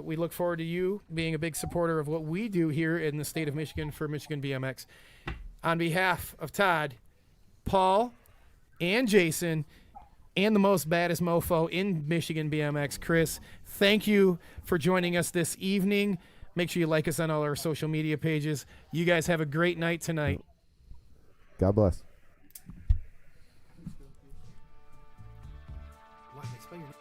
We look forward to you being a big supporter of what we do here in the state of Michigan for Michigan BMX. On behalf of Todd, Paul, and Jason, and the most baddest mofo in Michigan BMX, Chris, thank you for joining us this evening. Make sure you like us on all our social media pages. You guys have a great night tonight. God bless. Wow, they spell your name.